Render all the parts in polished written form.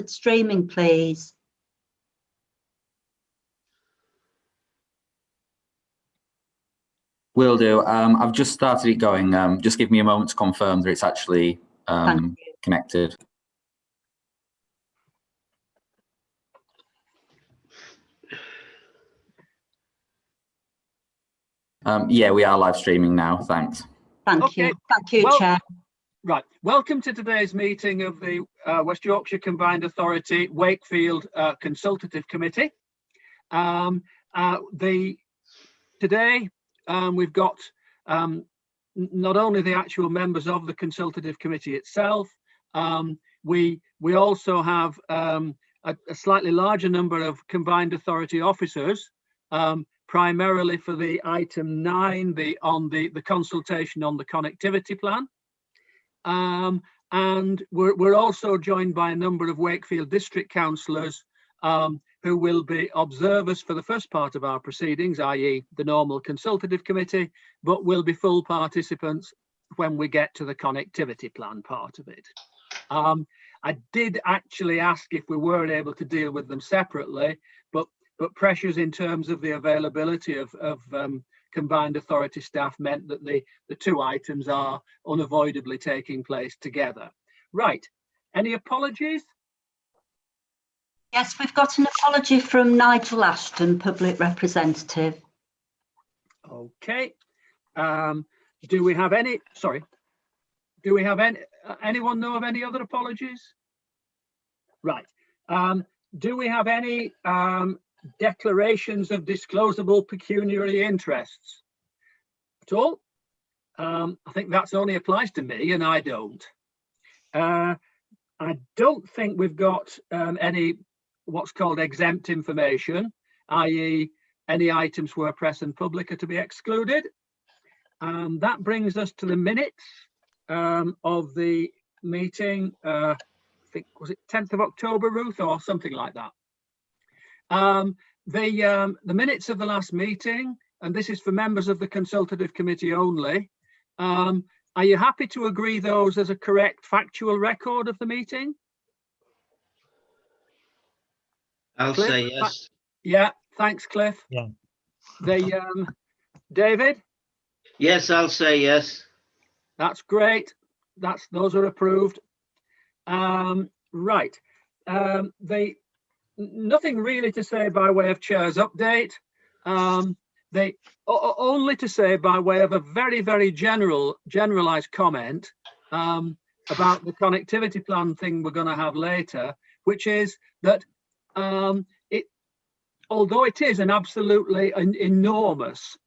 streaming, please? Will do. I've just started it going. Just give me a moment to confirm that it's actually connected. Yeah, we are live streaming now. Thanks. Thank you. Thank you, Chair. Right. Welcome to today's meeting of the West Yorkshire Combined Authority Wakefield Consultative Committee. Today we've got not only the actual members of the Consultative Committee itself, we also have a slightly larger number of Combined Authority officers, primarily for the item 9, the consultation on the connectivity plan. And we're also joined by a number of Wakefield district councillors who will be observers for the first part of our proceedings, i.e. the normal consultative committee, but will be full participants when we get to the connectivity plan part of it. I did actually ask if we were able to deal with them separately, but pressures in terms of the availability of combined authority staff meant that the two items are unavoidably taking place together. Right, any apologies? Yes, we've got an apology from Nigel Ashton, Public Representative. Okay. Do we have any, anyone know of any other apologies? Right. Do we have any declarations of disclosable pecuniary interests at all? I think that's only applies to me and I don't. I don't think we've got any what's called exempt information, i.e. any items where press and public are to be excluded. That brings us to the minutes of the meeting, I think, was it 10th of October, Ruth, or something like that? The minutes of the last meeting, and this is for members of the Consultative Committee only, are you happy to agree those as a correct factual record of the meeting? I'll Cliff? say yes. Yeah, thanks, Cliff. Yeah. David? Yes, I'll say yes. That's great. Those are approved. Right. Nothing really to say by way of chair's update. Only to say by way of a very, very generalized comment about the connectivity plan thing we're going to have later, which is that although it is an absolutely enormous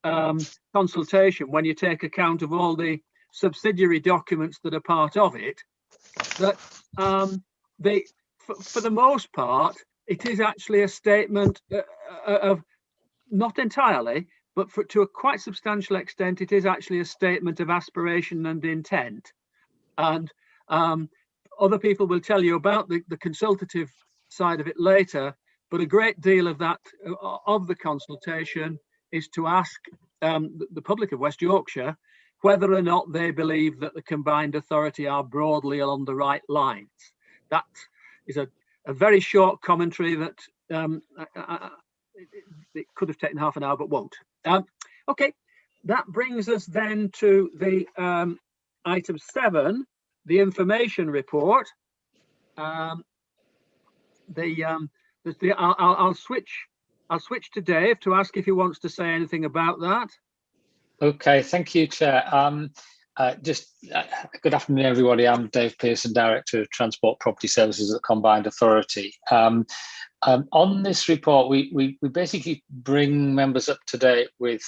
consultation when you take account of all the subsidiary documents that are part of it, that for the most part, it is actually a statement of, not entirely, but to a quite substantial extent, it is actually a statement of aspiration and intent. And other people will tell you about the consultative side of it later, but a great deal of that, of the consultation, is to ask the public of West Yorkshire whether or not they believe that the combined authority are broadly along the right lines. That is a very short commentary that it could have taken half an hour, but won't. Okay, that brings us then to the item 7, the information report. I'll switch to Dave to ask if he wants to say anything about that. Okay, thank you, Chair. Good afternoon, everybody. I'm Dave Pearson, Director of Transport Property Services at the Combined Authority. On this report, we basically bring members up to date with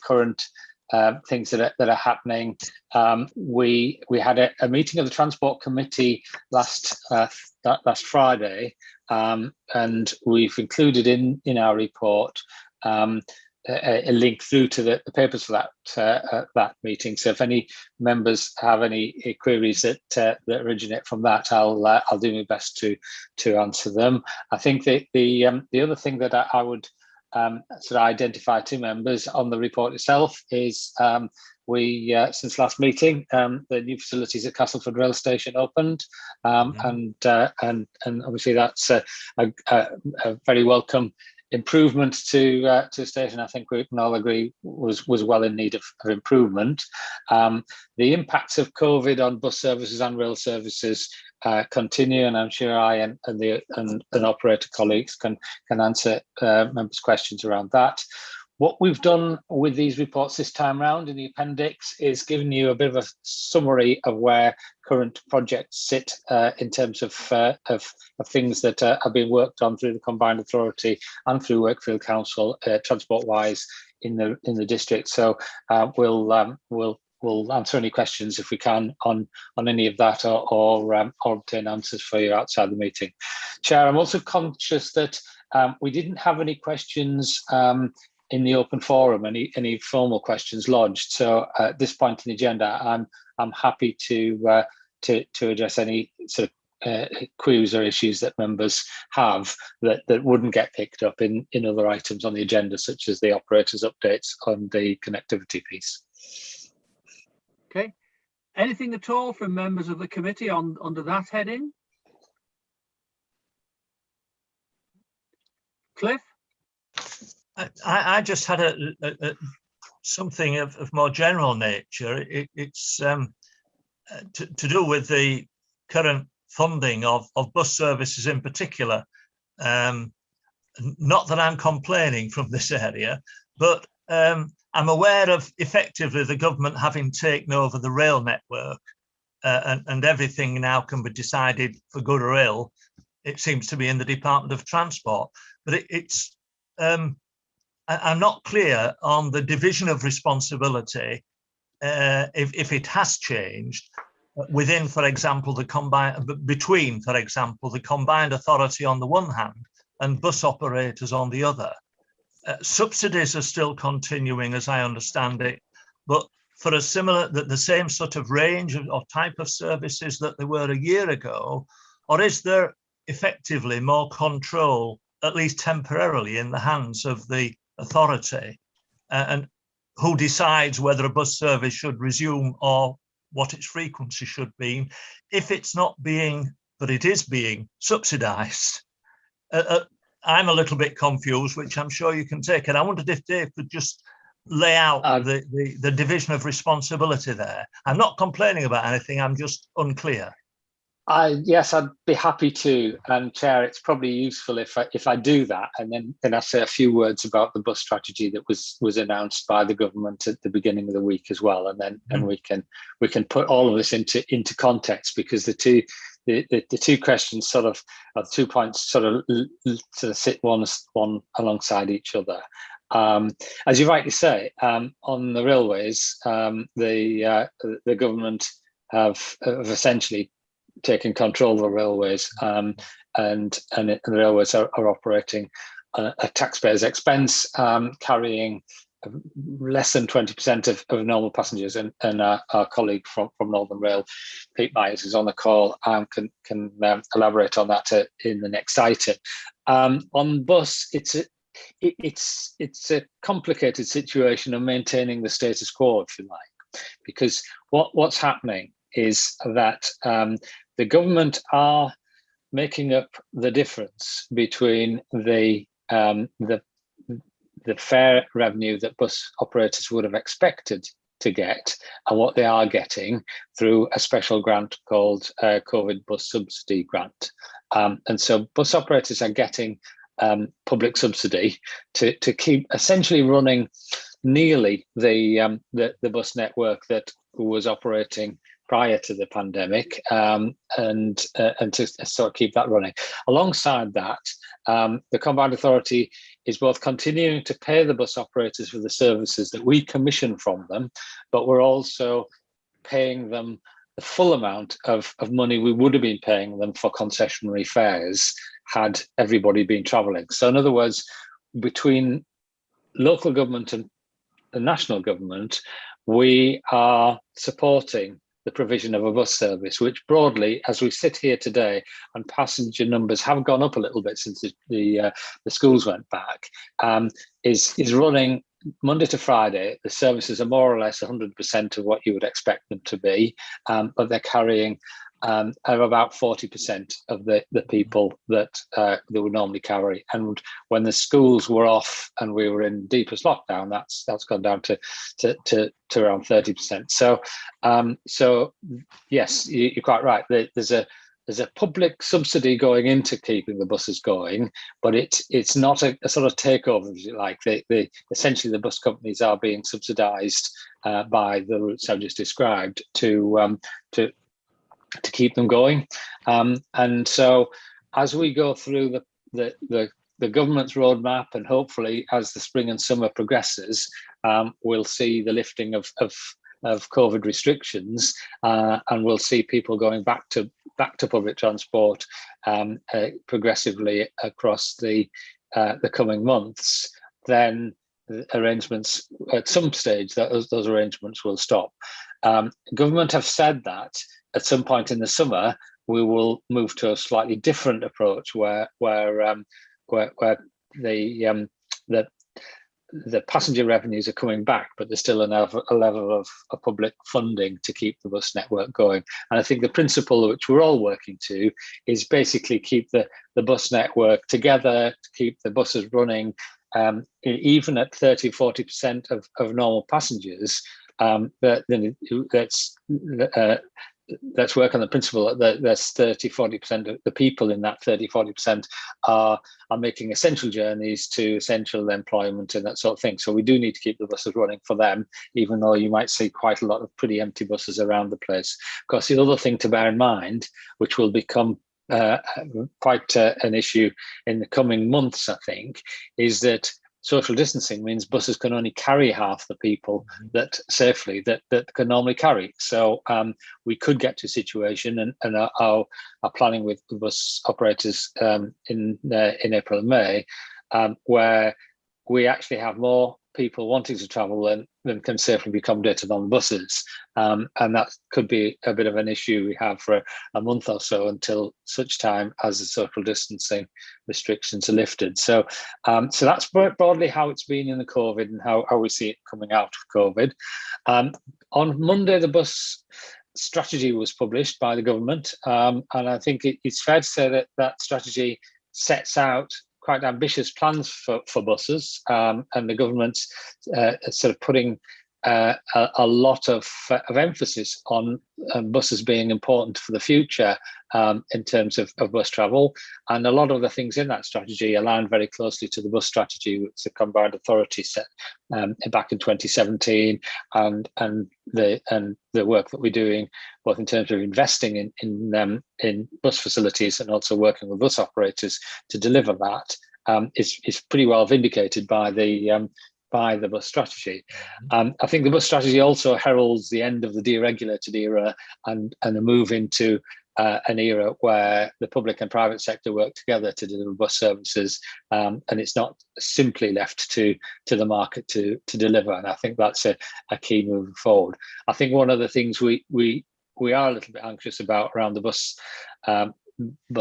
current things that are happening. We had a meeting of the Transport Committee last Friday, and we've included in our report a link through to the papers for that meeting. So if any members have any queries that originate from that, I'll do my best to answer them. I think that the other thing that I would sort of identify two members on the report itself is since last meeting, the new facilities at Castleford Rail Station opened, and obviously that's a very welcome improvement to the station. I think we can all agree was well in need of improvement. The impacts of COVID on bus services and rail services continue, and I'm sure I and operator colleagues can answer members' questions around that. What we've done with these reports this time round in the appendix is giving you a bit of a summary of where current projects sit in terms of things that have been worked on through the Combined Authority and through Wakefield Council, transport-wise, in the district. So we'll answer any questions if we can on any of that, or obtain answers for you outside the meeting. Chair, I'm also conscious that we didn't have any questions in the open forum, any formal questions lodged. So at this point in the agenda, I'm happy to address any sort of queries or issues that members have that wouldn't get picked up in other items on the agenda, such as the operators updates on the connectivity piece. Okay. Anything at all from members of the committee under that heading? Cliff? I just had a something of more general nature. It's to do with the current funding of bus services in particular. Not that I'm complaining from this area, but I'm aware of effectively the government having taken over the rail network, and everything now can be decided for good or ill. It seems to be in the Department of Transport, but it's I'm not clear on the division of responsibility, if it has changed within, for example, between, for example, the Combined Authority on the one hand and bus operators on the other. Subsidies are still continuing, as I understand it, but for the same sort of range or type of services that they were a year ago, or is there effectively more control, at least temporarily, in the hands of the authority, and who decides whether a bus service should resume or what its frequency should be, if it's not being, but it is being subsidised? I'm a little bit confused, which I'm sure you can take. And I wondered if Dave could just lay out the division of responsibility there. I'm not complaining about anything, I'm just unclear. Yes, I'd be happy to. And Chair, it's probably useful if I do that, and then I say a few words about the bus strategy that was announced by the government at the beginning of the week as well, and then and we can put all of this into context, because the two questions sort of 2 points sort of sit one alongside each other. As you rightly say, on the railways, the government have essentially taken control of the railways, and the railways are operating at taxpayers' expense, carrying less than 20% of normal passengers. And our colleague from Northern Rail, Pete Myers, is on the call and can elaborate on that in the next item. On bus, it's a complicated situation of maintaining the status quo, if you like, because what's happening is that the government are making up the difference between the fare revenue that bus operators would have expected to get and what they are getting through a special grant called COVID Bus Subsidy Grant. And so bus operators are getting public subsidy to keep essentially running nearly the bus network that was operating prior to the pandemic, and to sort of keep that running. Alongside that, the Combined Authority is both continuing to pay the bus operators for the services that we commission from them, but we're also paying them the full amount of money we would have been paying them for concessionary fares had everybody been travelling. So in other words, between local government and the national government, we are supporting the provision of a bus service, which broadly, as we sit here today, and passenger numbers have gone up a little bit since the schools went back, is running Monday to Friday. The services are more or less 100% of what you would expect them to be, but they're carrying about 40% of the people that they would normally carry. And when the schools were off and we were in deepest lockdown, that's gone down to around 30%. So yes, you're quite right. There's a public subsidy going into keeping the buses going, but it's not a sort of takeover, if you like. Essentially the bus companies are being subsidised by the routes I've just described to keep them going, and so as we go through the government's roadmap, and hopefully as the spring and summer progresses, we'll see the lifting of COVID restrictions, and we'll see people going back to public transport progressively across the coming months. Then the arrangements at some stage, those arrangements will stop. Government have said that at some point in the summer we will move to a slightly different approach where the passenger revenues are coming back, but there's still a level of public funding to keep the bus network going. And I think the principle which we're all working to is basically keep the bus network together, to keep the buses running, even at 30-40% of normal passengers. Let's work on the principle that there's 30-40% of the people in that 30-40% are making essential journeys to essential employment and that sort of thing. So we do need to keep the buses running for them, even though you might see quite a lot of pretty empty buses around the place. Of course, the other thing to bear in mind, which will become quite an issue in the coming months, I think, is that social distancing means buses can only carry half the people that can normally carry. So we could get to a situation, and are planning with the bus operators in April and May, where we actually have more people wanting to travel than can safely be accommodated on buses, and that could be a bit of an issue we have for a month or so, until such time as the social distancing restrictions are lifted. So that's broadly how it's been in the COVID and how we see it coming out of COVID. On Monday, the bus strategy was published by the government, and I think it's fair to say that strategy sets out quite ambitious plans for buses, and the government's sort of putting a lot of emphasis on buses being important for the future in terms of bus travel. And a lot of the things in that strategy align very closely to the bus strategy which the combined authority set back in 2017, and the work that we're doing both in terms of investing in bus facilities and also working with bus operators to deliver that is pretty well vindicated by the bus strategy. I think the bus strategy also heralds the end of the deregulated era and a move into an era where the public and private sector work together to deliver bus services, and it's not simply left to the market to deliver. And I think that's a key moving forward. I think one of the things we are a little bit anxious about around the bus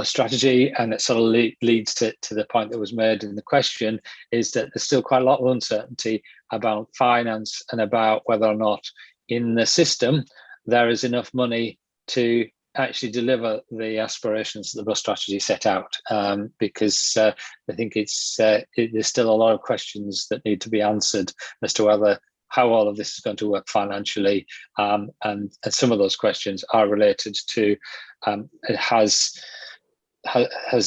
strategy, and it sort of leads to the point that was made in the question, is that there's still quite a lot of uncertainty about finance and about whether or not in the system there is enough money to actually deliver the aspirations that the bus strategy set out, because I think there's still a lot of questions that need to be answered as to how all of this is going to work financially, and some of those questions are related to has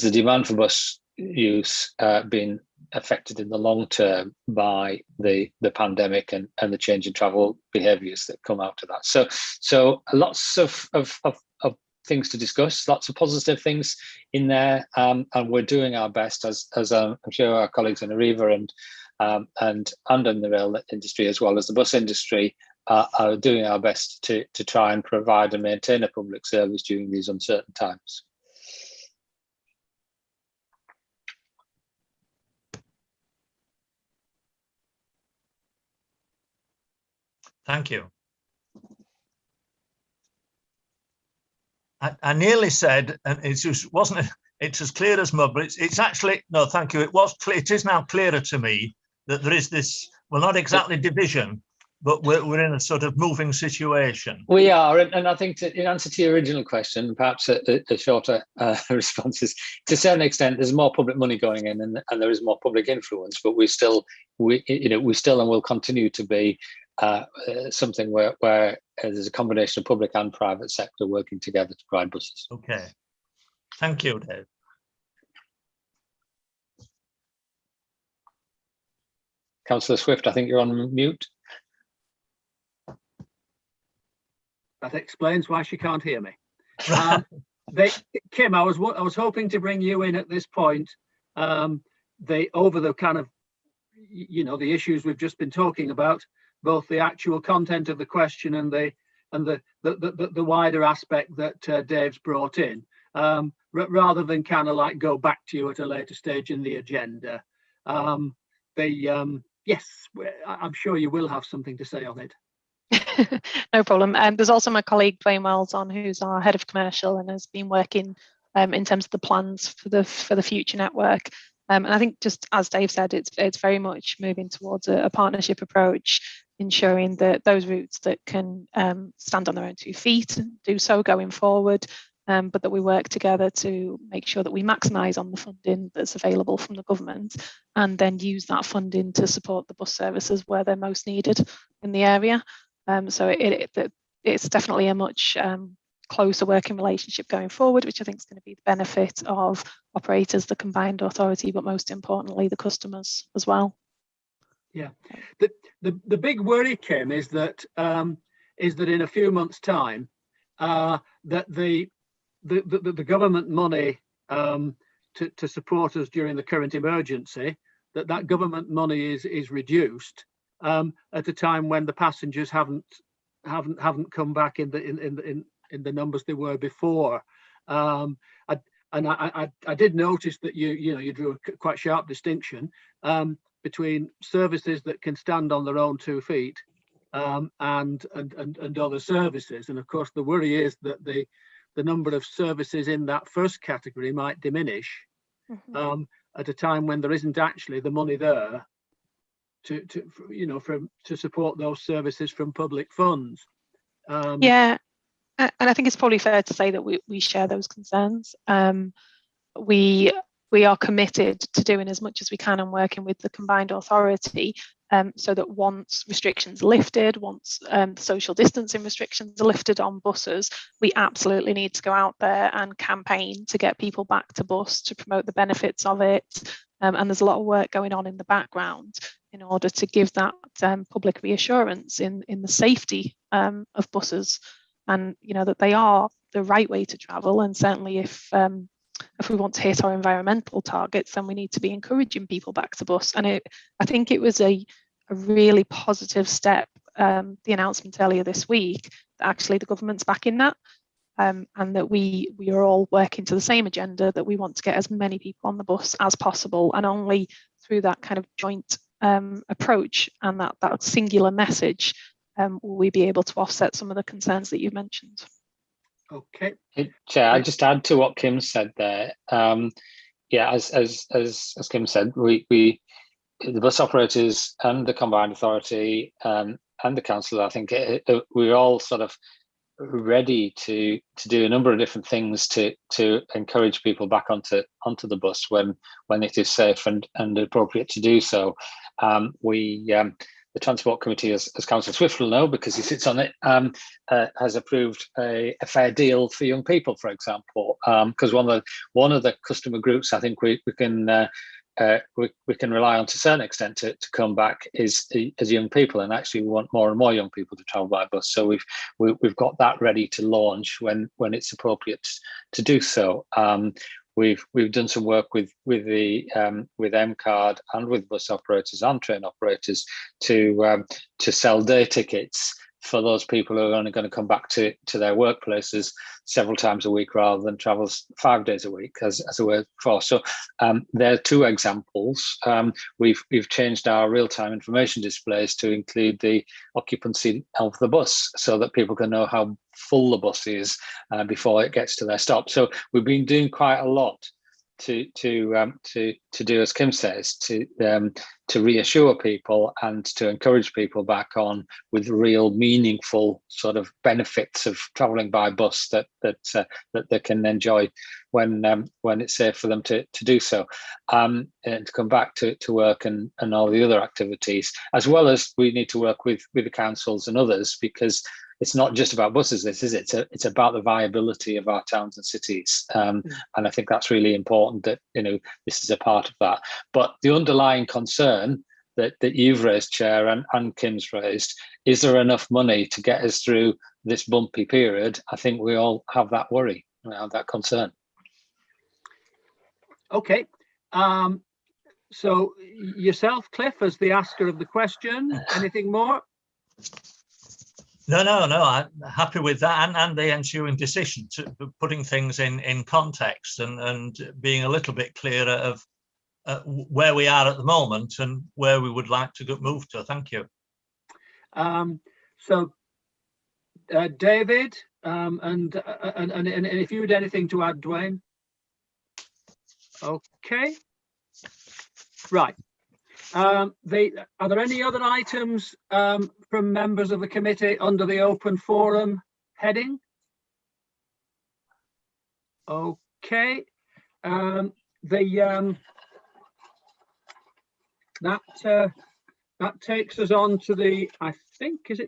the demand for bus use been affected in the long term by the pandemic and the change in travel behaviours that come out of that. So lots of things to discuss, lots of positive things in there, and we're doing our best, as I'm sure our colleagues in Arriva and in the rail industry as well as the bus industry are doing our best to try and provide and maintain a public service during these uncertain times. Thank you. I nearly said, and it just wasn't. It's as clear as mud, but it's actually no. Thank you. It was clear. It is now clearer to me that there is this. Well, not exactly division, but we're in a sort of moving situation. We are, and I think in answer to your original question, perhaps a shorter response is, to a certain extent, there's more public money going in, and there is more public influence, but we still and will continue to be something where there's a combination of public and private sector working together to provide buses. Okay, thank you, Dave. Councillor Swift, I think you're on mute. That explains why she can't hear me. Kim, I was hoping to bring you in at this point. Over the kind of, the issues we've just been talking about, both the actual content of the question and the wider aspect that Dave's brought in, rather than kind of like go back to you at a later stage in the agenda. Yes, I'm sure you will have something to say on it. No problem. There's also my colleague Dwayne Wells on, who's our head of commercial and has been working in terms of the plans for the future network. And I think, just as Dave said, it's very much moving towards a partnership approach, ensuring that those routes that can stand on their own 2 feet do so going forward, but that we work together to make sure that we maximise on the funding that's available from the government, and then use that funding to support the bus services where they're most needed in the area. So it's definitely a much closer working relationship going forward, which I think is going to be the benefit of operators, the combined authority, but most importantly, the customers as well. Yeah, the big worry, Kim, is that in a few months' time, that the government money to support us during the current emergency, that government money is reduced at a time when the passengers haven't come back in the numbers they were before. I did notice that you drew a quite sharp distinction between services that can stand on their own 2 feet and other services. And of course, the worry is that the number of services in that first category might diminish at a time when there isn't actually the money there to support those services from public funds. Yeah, and I think it's probably fair to say that we share those concerns. We are committed to doing as much as we can and working with the combined authority, so that once restrictions are lifted, once social distancing restrictions are lifted on buses, we absolutely need to go out there and campaign to get people back to bus, to promote the benefits of it. And there's a lot of work going on in the background in order to give that public reassurance in the safety of buses, and that they are the right way to travel. And certainly if we want to hit our environmental targets, then we need to be encouraging people back to bus. And I think it was a really positive step, the announcement earlier this week, that actually the government's backing that, and that we are all working to the same agenda, that we want to get as many people on the bus as possible, and only through that kind of joint approach and that singular message will we be able to offset some of the concerns that you've mentioned. Okay. Chair, I'll just add to what Kim said there. As Kim said, we the bus operators and the combined authority and the councillor, I think we're all sort of ready to do a number of different things to encourage people back onto the bus when it is safe and appropriate to do so. The Transport Committee, as Councillor Swift will know because he sits on it, has approved a fair deal for young people, for example, because one of the customer groups I think we can rely on to a certain extent to come back is young people, and actually we want more and more young people to travel by bus. So we've got that ready to launch when it's appropriate to do so. We've done some work with M-Card and with bus operators and train operators to sell day tickets for those people who are only going to come back to their workplaces several times a week rather than travel 5 days a week as a workforce. So there are 2 examples. We've changed our real-time information displays to include the occupancy of the bus so that people can know how full the bus is before it gets to their stop. So we've been doing quite a lot to do, as Kim says, to reassure people and to encourage people back on with real meaningful sort of benefits of travelling by bus that they can enjoy when it's safe for them to do so, and to come back to work and all the other activities, as well as we need to work with the councils and others, because it's not just about buses, this is it. It's about the viability of our towns and cities, and I think that's really important that this is a part of that. But the underlying concern that you've raised, Chair, and Kim's raised, is there enough money to get us through this bumpy period? I think we all have that worry, we have that concern. Okay, so yourself, Cliff, as the asker of the question, anything more? No, I'm happy with that, and the ensuing decision to putting things in context and being a little bit clearer of where we are at the moment and where we would like to move to. Thank you. So, David, and if you had anything to add, Dwayne. Okay. Right. Are there any other items from members of the committee under the open forum heading? Okay. That takes us on to the, I think it's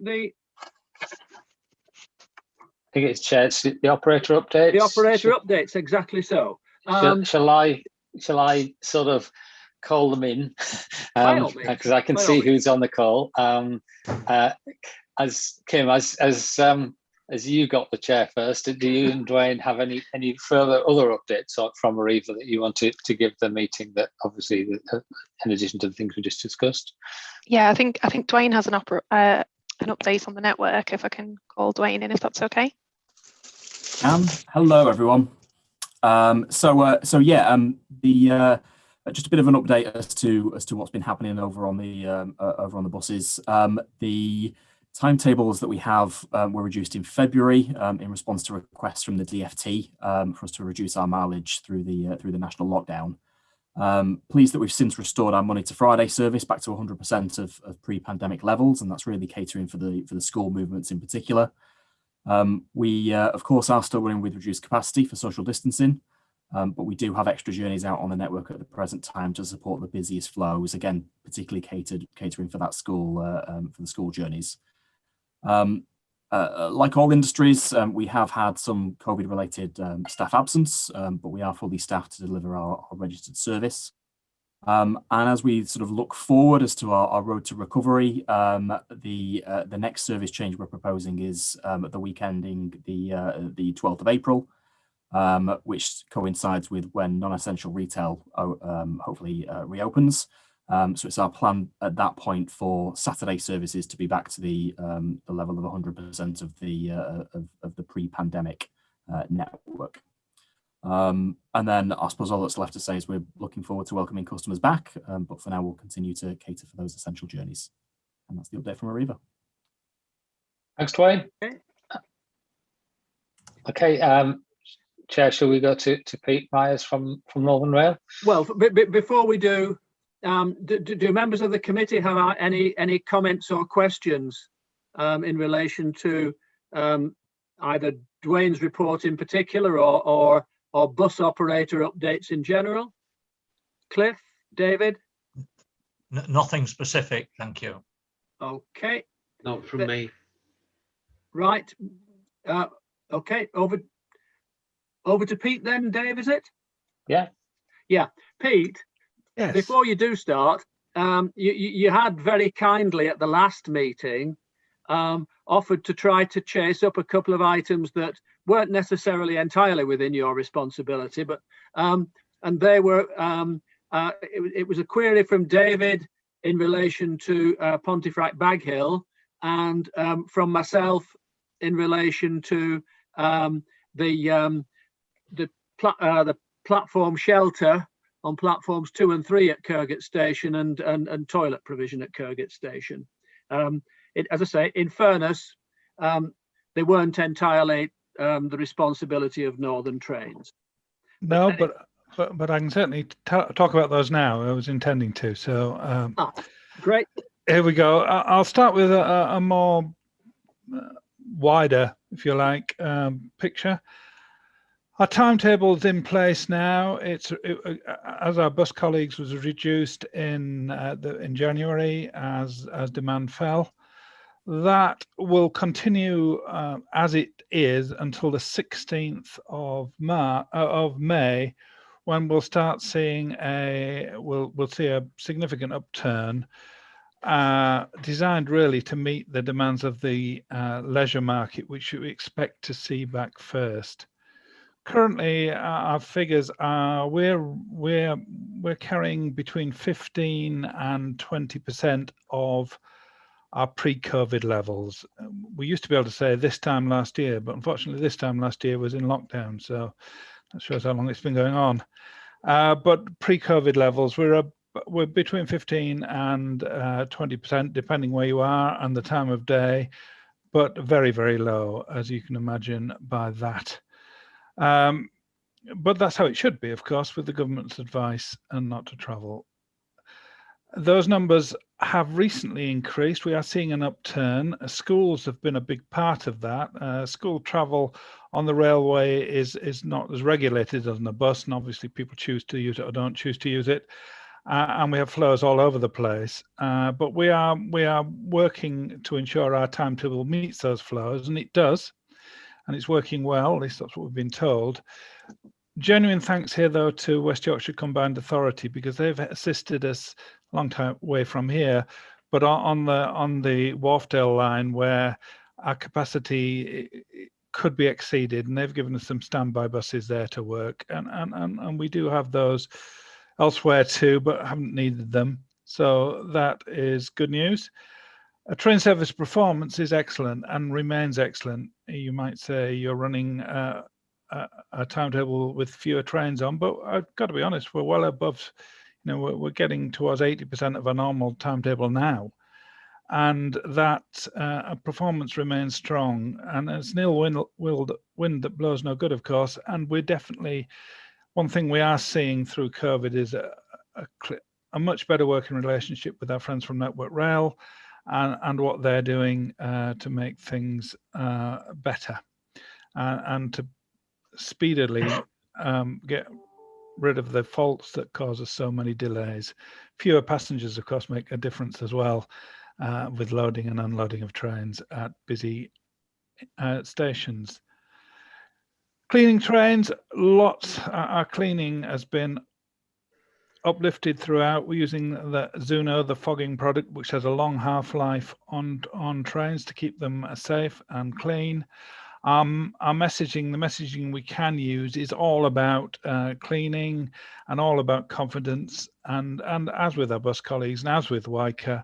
Chair, it's the operator updates. The operator updates, exactly so. Shall I sort of call them in, because I can see who's on the call. As Kim, as you got the chair first, do you and Dwayne have any further other updates from Arriva that you want to give the meeting, that obviously in addition to the things we just discussed? Yeah, I think Dwayne has an update on the network, if I can call Dwayne in, if that's okay. Hello everyone. Just a bit of an update as to what's been happening over on the buses. The timetables that we have were reduced in February in response to requests from the DfT for us to reduce our mileage through the national lockdown. Pleased that we've since restored our Monday to Friday service back to 100% of pre-pandemic levels, and that's really catering for the school movements in particular. We of course are still running with reduced capacity for social distancing. But we do have extra journeys out on the network at the present time to support the busiest flows, again, particularly catering for that school, for the school journeys. Like all industries, we have had some COVID-related staff absence, but we are fully staffed to deliver our registered service. And as we sort of look forward as to our road to recovery, the next service change we're proposing is the week ending the 12th of April. Which coincides with when non-essential retail hopefully reopens. So it's our plan at that point for Saturday services to be back to the level of 100% of the pre-pandemic network. And then I suppose all that's left to say is we're looking forward to welcoming customers back, but for now we'll continue to cater for those essential journeys. And that's the update from Arriva. Thanks, Dwayne. Okay. Chair, shall we go to Pete Myers from Northern Rail? Well, before we do members of the committee have any comments or questions in relation to either Dwayne's report in particular or bus operator updates in general? Cliff, David? Nothing specific, thank you. Okay. Not from me. Right. Okay, over to Pete then, Dave, is it? Yeah. Yeah. Pete, yes. Before you do start, you had very kindly at the last meeting offered to try to chase up a couple of items that weren't necessarily entirely within your responsibility, but and they were it was a query from David in relation to Pontefract Baghill and from myself in relation to the platform shelter on platforms 2 and 3 at Kirkgate Station and toilet provision at Kirkgate Station. As I say, in fairness, they weren't entirely the responsibility of Northern Trains. No, but I can certainly talk about those now. I was intending to. So great. Here we go. I'll start with a more wider, if you like, picture. Our timetable's in place now. As our bus colleagues was reduced in January as demand fell. That will continue as it is until the 16th of May, when we'll start seeing we'll see a significant upturn, designed really to meet the demands of the leisure market, which we expect to see back first. Currently, our figures are we're carrying between 15 and 20% of our pre-COVID levels. We used to be able to say this time last year, but unfortunately this time last year was in lockdown, so that shows how long it's been going on. But pre-COVID levels, we're between 15 and 20%, depending where you are and the time of day, but very, very low, as you can imagine by that. But that's how it should be, of course, with the government's advice and not to travel. Those numbers have recently increased. We are seeing an upturn. Schools have been a big part of that. School travel on the railway is not as regulated as on the bus, and obviously people choose to use it or don't choose to use it. And we have flows all over the place. But we are working to ensure our timetable meets those flows, and it does. And it's working well, at least that's what we've been told. Genuine thanks here, though, to West Yorkshire Combined Authority, because they've assisted us a long time away from here, but on the Wharfdale line, where our capacity could be exceeded, and they've given us some standby buses there to work, and we do have those elsewhere too, but haven't needed them. So that is good news. Train service performance is excellent and remains excellent. You might say you're running a timetable with fewer trains on, but I've got to be honest, we're well above, we're getting towards 80% of our normal timetable now. And that performance remains strong. And it's an ill wind that blows no good, of course. And we're definitely, one thing we are seeing through COVID is a much better working relationship with our friends from Network Rail and what they're doing to make things better and to speedily get rid of the faults that cause us so many delays. Fewer passengers, of course, make a difference as well with loading and unloading of trains at busy stations. Cleaning trains, lots. Our cleaning has been uplifted throughout. We're using the Zuno, the fogging product, which has a long half-life on trains to keep them safe and clean. Our messaging, the messaging we can use, is all about cleaning and all about confidence. And as with our bus colleagues and as with WICA,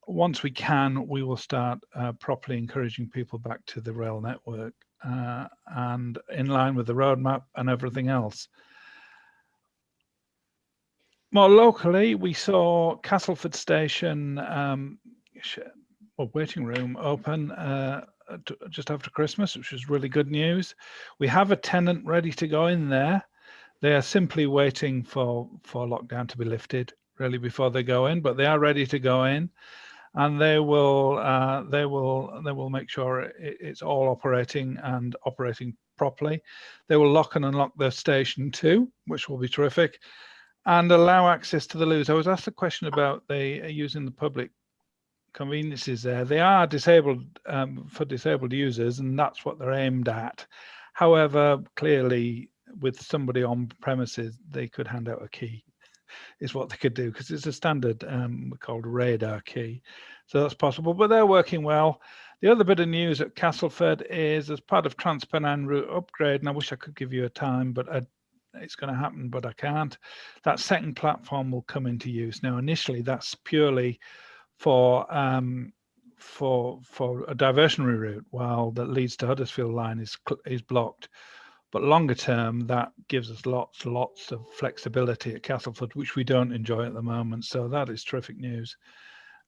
once we can, we will start properly encouraging people back to the rail network and in line with the roadmap and everything else. More locally, we saw Castleford Station waiting room open just after Christmas, which was really good news. We have a tenant ready to go in there. They are simply waiting for lockdown to be lifted, really, before they go in, but they are ready to go in, and they will make sure it's all operating and operating properly. They will lock and unlock their station too, which will be terrific, and allow access to the loos. I was asked a question about they using the public conveniences there. They are disabled for disabled users, and that's what they're aimed at. However, clearly, with somebody on premises, they could hand out a key, is what they could do, because it's a standard called radar key. So that's possible, but they're working well. The other bit of news at Castleford is, as part of Transpennine route upgrade, and I wish I could give you a time, but it's going to happen, but I can't. That second platform will come into use. Now, initially, that's purely for for a diversionary route while the Leeds to Huddersfield line is blocked. But longer term, that gives us lots of flexibility at Castleford, which we don't enjoy at the moment. So that is terrific news,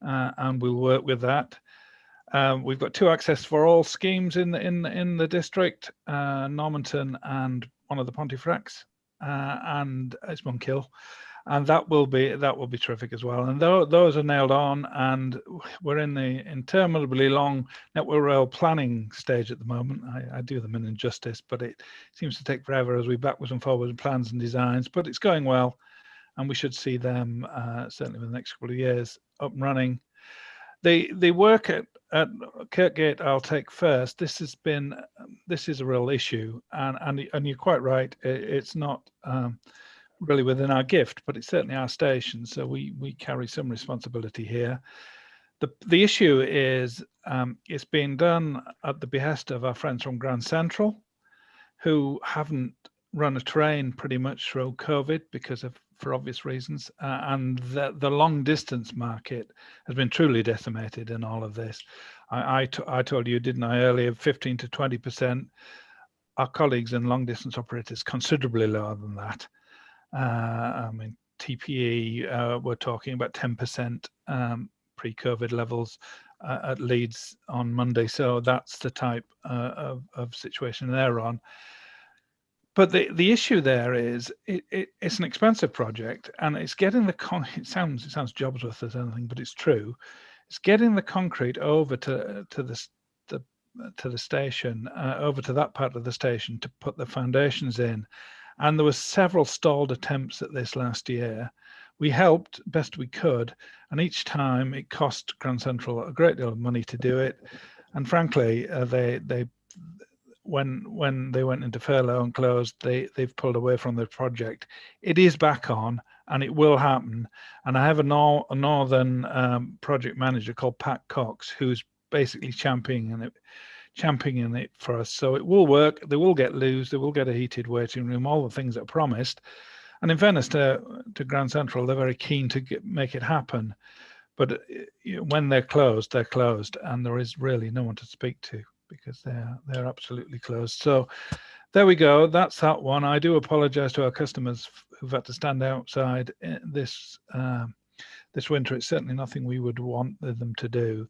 and we'll work with that. We've got 2 access for all schemes in the district, Normanton and one of the Pontefracts, and it's Monkill, and that will be terrific as well. And those are nailed on, and we're in the interminably long network rail planning stage at the moment. I do them an injustice, but it seems to take forever as we backwards and forwards plans and designs, but it's going well, and we should see them certainly in the next couple of years up and running. The work at Kirkgate I'll take first. This is a real issue, and you're quite right. It's not really within our gift, but it's certainly our station, so we carry some responsibility here. The issue is it's being done at the behest of our friends from Grand Central, who haven't run a train pretty much through COVID for obvious reasons, and the long distance market has been truly decimated in all of this. I told you, didn't I, earlier, 15 to 20%. Our colleagues in long distance operators considerably lower than that. I mean, TPE, we're talking about 10% pre-COVID levels at Leeds on Monday. So that's the type of situation they're on. But the issue there is it's an expensive project, and it's getting it sounds Jobsworth as anything, but it's true. It's getting the concrete over to the station, over to that part of the station to put the foundations in. And there were several stalled attempts at this last year. We helped best we could, and each time it cost Grand Central a great deal of money to do it. And frankly, when they went into furlough and closed, they've pulled away from the project. It is back on, and it will happen. And I have a northern project manager called Pat Cox, who's basically championing it for us. So it will work. They will get loose. They will get a heated waiting room, all the things that are promised. And in fairness to Grand Central, they're very keen to make it happen. But when they're closed, and there is really no one to speak to, because they're absolutely closed. So there we go. That's that one. I do apologize to our customers who've had to stand outside this winter. It's certainly nothing we would want them to do.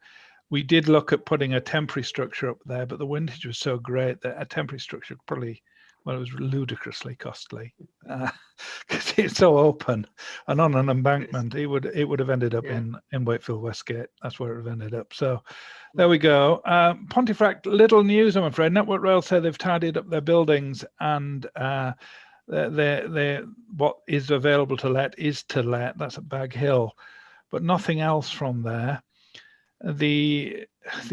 We did look at putting a temporary structure up there, but the windage was so great that a temporary structure probably, well, it was ludicrously costly because it's so open and on an embankment. It would have ended up in Wakefield Westgate. That's where it would have ended up. So there we go. Pontefract, little news, I'm afraid. Network Rail say they've tidied up their buildings, and what is available to let is to let. That's at Bag Hill, but nothing else from there. The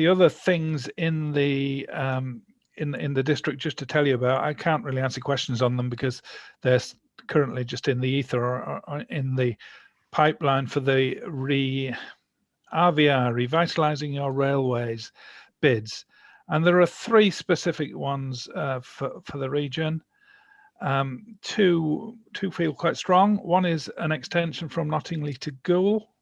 other things in the district, just to tell you about, I can't really answer questions on them because they're currently just in the ether or in the pipeline for the RVR, Revitalising Your Railways bids. And there are 3 specific ones for the region. Two feel quite strong. One is an extension from Nottingley to Goole,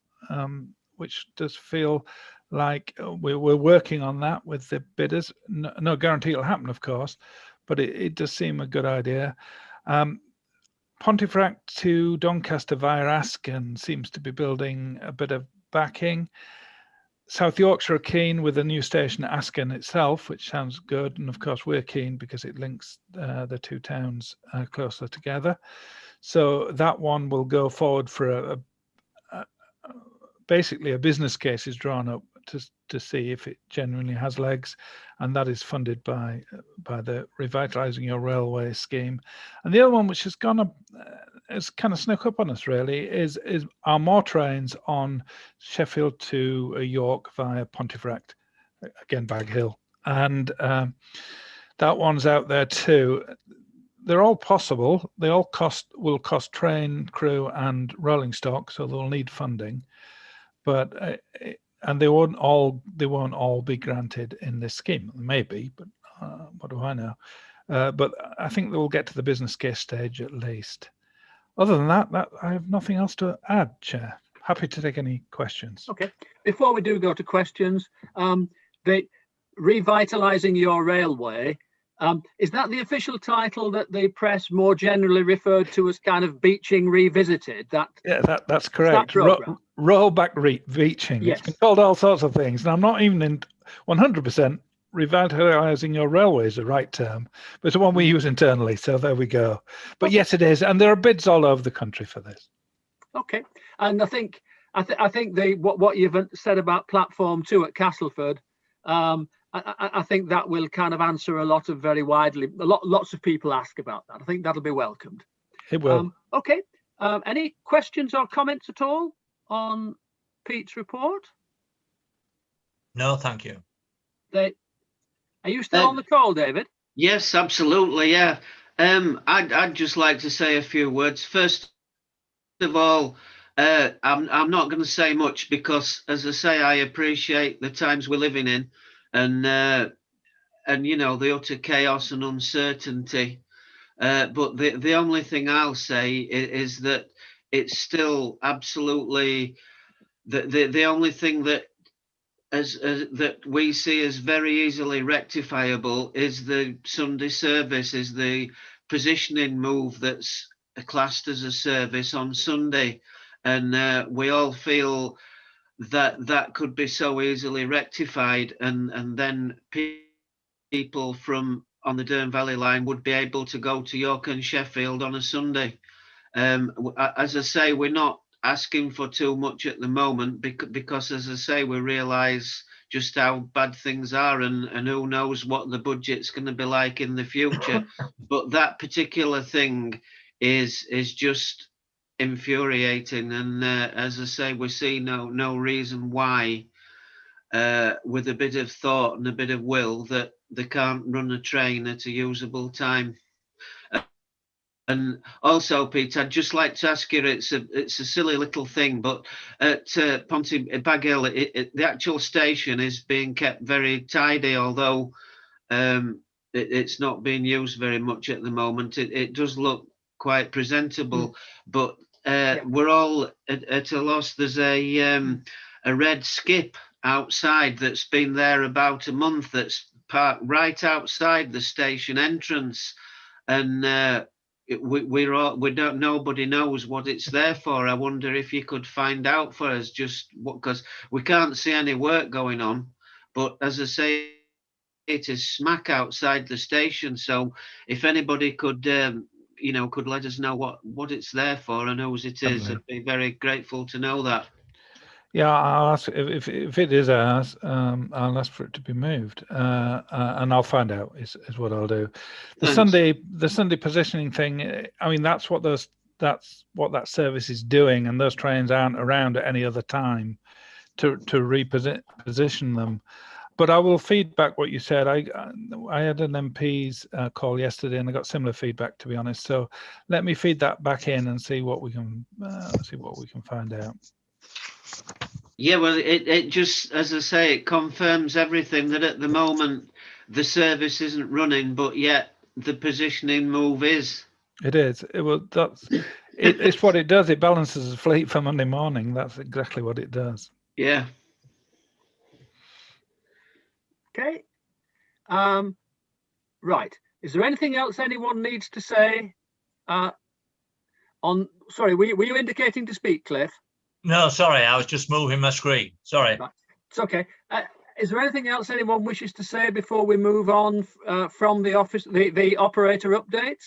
which does feel like we're working on that with the bidders. No guarantee it'll happen, of course, but it does seem a good idea. Pontefract to Doncaster via Asken seems to be building a bit of backing. South Yorkshire are keen with a new station at Asken itself, which sounds good. And of course, we're keen because it links the 2 towns closer together. So that one will go forward for basically a business case is drawn up to see if it genuinely has legs, and that is funded by the Revitalising Your Railway scheme. And the other one, which has gone up, has kind of snuck up on us really, is our more trains on Sheffield to York via Pontefract, again Bag Hill, and that one's out there too. They're all possible. They all will cost train, crew, and rolling stock, so they'll need funding. But and they won't all be granted in this scheme. Maybe, but what do I know? But I think they will get to the business case stage at least. Other than that, I have nothing else to add, Chair. happy to take any questions. Okay. Before we do go to questions, the revitalising your railway, is that the official title that the press more generally referred to as kind of Beaching Revisited? Yeah, that's correct. That Rollback beaching. Yes. It's been called all sorts of things. And I'm not even in 100% revitalising your railway is the right term, but it's the one we use internally. So there we go. But yes, it is. And there are bids all over the country for this. Okay. And I think what you've said about Platform 2 at Castleford, I think that will kind of answer a lot of lots of people ask about that. I think that'll be welcomed. It will. Okay. Any questions or comments at all on Pete's report? No, thank you. Are you still on the call, David? Yes, absolutely. Yeah. I'd just like to say a few words. First of all, I'm not going to say much because, as I say, I appreciate the times we're living in, and you know, the utter chaos and uncertainty. But the only thing I'll say is that it's still absolutely the only thing that that we see as very easily rectifiable is the Sunday service, is the positioning move that's classed as a service on Sunday. And we all feel that could be so easily rectified, and then people from on the Dearne Valley line would be able to go to York and Sheffield on a Sunday. As I say, we're not asking for too much at the moment because, as I say, we realise just how bad things are, and who knows what the budget's going to be like in the future. But that particular thing is just infuriating, and as I say, we see no reason why, with a bit of thought and a bit of will, that they can't run a train at a usable time. And also, Pete, I'd just like to ask you, it's a silly little thing, but at Pontebag Hill, the actual station is being kept very tidy, although it's not being used very much at the moment. It does look quite presentable, but we're all at a loss. There's a red skip outside that's been there about a month, that's parked right outside the station entrance, and nobody knows what it's there for. I wonder if you could find out for us just what, because we can't see any work going on, but as I say, it is smack outside the station. So if anybody could could let us know what it's there for and whose it is, I'd be very grateful to know that. Yeah, I'll ask if it is ours. I'll ask for it to be moved, and I'll find out. Is what I'll do. The Sunday positioning thing. I mean, that's what that service is doing, and those trains aren't around at any other time to reposition them. But I will feed back what you said. I had an MP's call yesterday, and I got similar feedback, to be honest. So let me feed that back in and see what we can find out. Yeah, well, it just, as I say, it confirms everything, that at the moment the service isn't running, but yet the positioning move is. It is. It's what it does. It balances the fleet for Monday morning. That's exactly what it does. Yeah. Okay. Right. Is there anything else anyone needs to say? Sorry, were you indicating to speak, Cliff? No, sorry, I was just moving my screen. Sorry. Right. It's okay. Is there anything else anyone wishes to say before we move on from the office, the operator updates?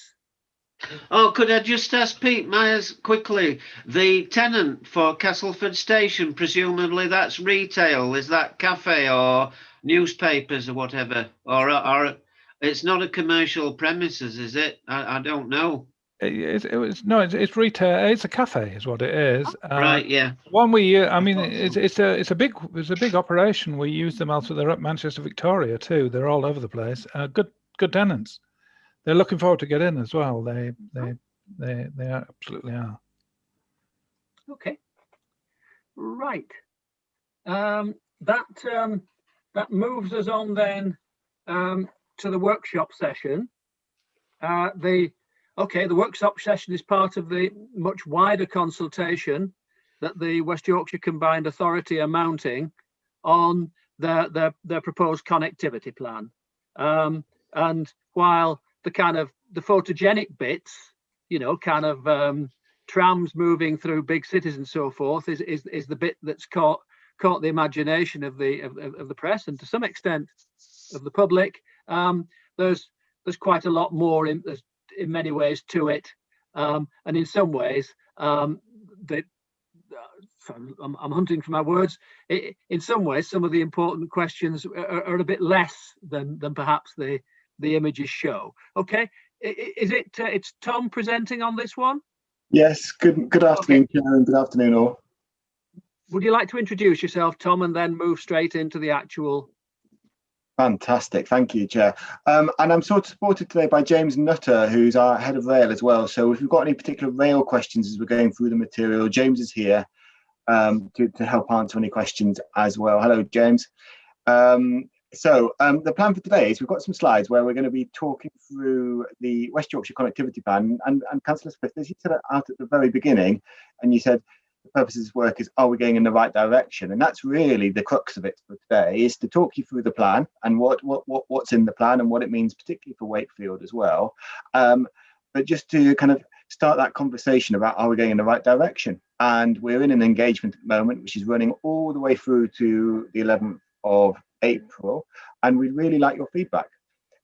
Oh, could I just ask Pete Myers quickly, the tenant for Castleford Station, presumably that's retail, is that cafe or newspapers or whatever, or it's not a commercial premises, is it? I don't know. It's retail. It's a cafe, is what it is. Right. Yeah. One I mean, it's a big operation. We use them also. They're at Manchester, Victoria too. They're all over the place. Good tenants. They're looking forward to get in as well. They absolutely are. Okay. Right. That moves us on then to the workshop session. The workshop session is part of the much wider consultation. that the West Yorkshire Combined Authority are mounting on their proposed connectivity plan. And while the kind of the photogenic bits, you know, kind of trams moving through big cities and so forth, is the bit that's caught the imagination of the press and to some extent of the public. There's quite a lot more in many ways to it, and in some ways, I'm hunting for my words. In some ways, some of the important questions are a bit less than perhaps the images show. Okay, it's Tom presenting on this one? Yes. Good afternoon, Okay. Chair, and good afternoon all. Would you like to introduce yourself, Tom, and then move straight into the actual? Fantastic, thank you, Chair. And I'm sort of supported today by James Nutter, who's our head of rail as well. So if you've got any particular rail questions as we're going through the material, James is here to help answer any questions as well. Hello, James. So the plan for today is we've got some slides where we're going to be talking through the West Yorkshire Connectivity Plan. And Councillor Smith, as you said out at the very beginning, and you said the purpose of this work is, are we going in the right direction? And that's really the crux of it for today, is to talk you through the plan and what's in the plan and what it means, particularly for Wakefield as well. But just to kind of start that conversation about, are we going in the right direction? And we're in an engagement at the moment, which is running all the way through to the 11th of April, and we'd really like your feedback.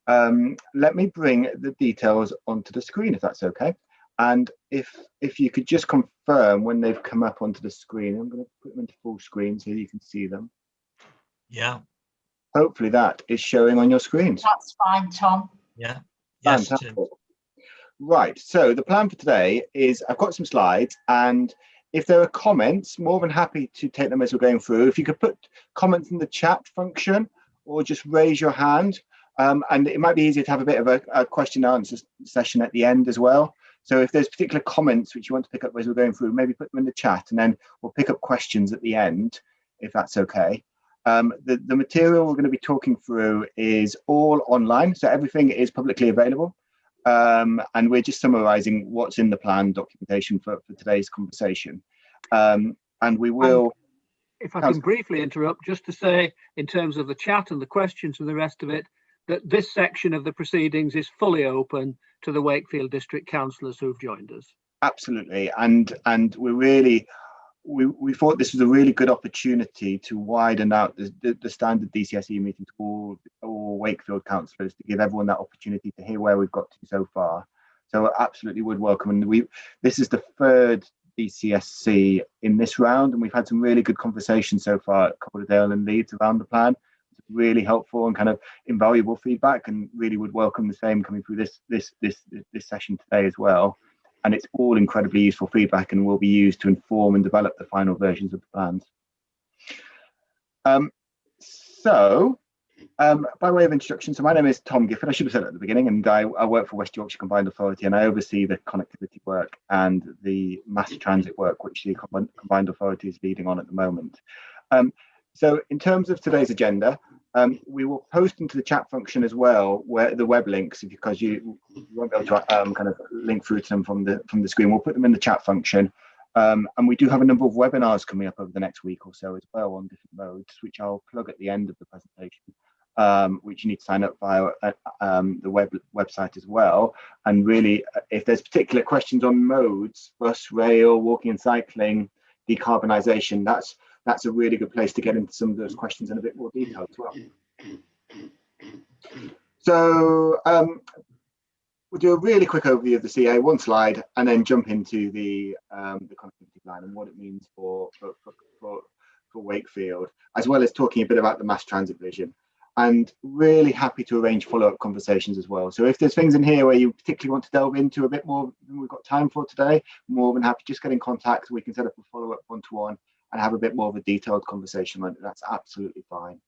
Let me bring the details onto the screen, if that's okay. And if you could just confirm when they've come up onto the screen. I'm going to put them into full screen so you can see them. Yeah. Hopefully that is showing on your screens. That's fine, Tom. Yeah. Yes. Fantastic. Right, so the plan for today is I've got some slides, and if there are comments, more than happy to take them as we're going through. If you could put comments in the chat function or just raise your hand, and it might be easier to have a bit of a question and answer session at the end as well. So if there's particular comments which you want to pick up as we're going through, maybe put them in the chat, and then we'll pick up questions at the end, if that's okay. The material we're going to be talking through is all online, so everything is publicly available. And we're just summarising what's in the plan documentation for today's conversation. And we will... If I can briefly interrupt, just to say, in terms of the chat and the questions and the rest of it, that this section of the proceedings is fully open to the Wakefield District Councillors who've joined us. Absolutely, and we really... We thought this was a really good opportunity to widen out the standard DCSE meeting to all Wakefield councillors, to give everyone that opportunity to hear where we've got to so far. So I absolutely would welcome. And this is the third DCSC in this round, and we've had some really good conversations so far at Calderdale and Leeds around the plan. It's really helpful and kind of invaluable feedback, and really would welcome the same coming through this session today as well. And it's all incredibly useful feedback and will be used to inform and develop the final versions of the plans. By way of introduction, so my name is Tom Gifford. I should have said it at the beginning, and I work for West Yorkshire Combined Authority, and I oversee the connectivity work and the mass transit work, which the Combined Authority is leading on at the moment. So in terms of today's agenda, we will post into the chat function as well where the web links, because you won't be able to kind of link through to them from the screen. We'll put them in the chat function, and we do have a number of webinars coming up over the next week or so as well on different modes, which I'll plug at the end of the presentation, which you need to sign up via the website as well. And really, if there's particular questions on modes, bus, rail, walking and cycling, decarbonisation, that's a really good place to get into some of those questions in a bit more detail as well. So we'll do a really quick overview of the CA, one slide, and then jump into the connectivity plan and what it means for Wakefield, as well as talking a bit about the mass transit vision. And really happy to arrange follow-up conversations as well. So if there's things in here where you particularly want to delve into a bit more than we've got time for today, more than happy, just get in contact so we can set up a follow-up one-to-one and have a bit more of a detailed conversation on it. That's absolutely fine.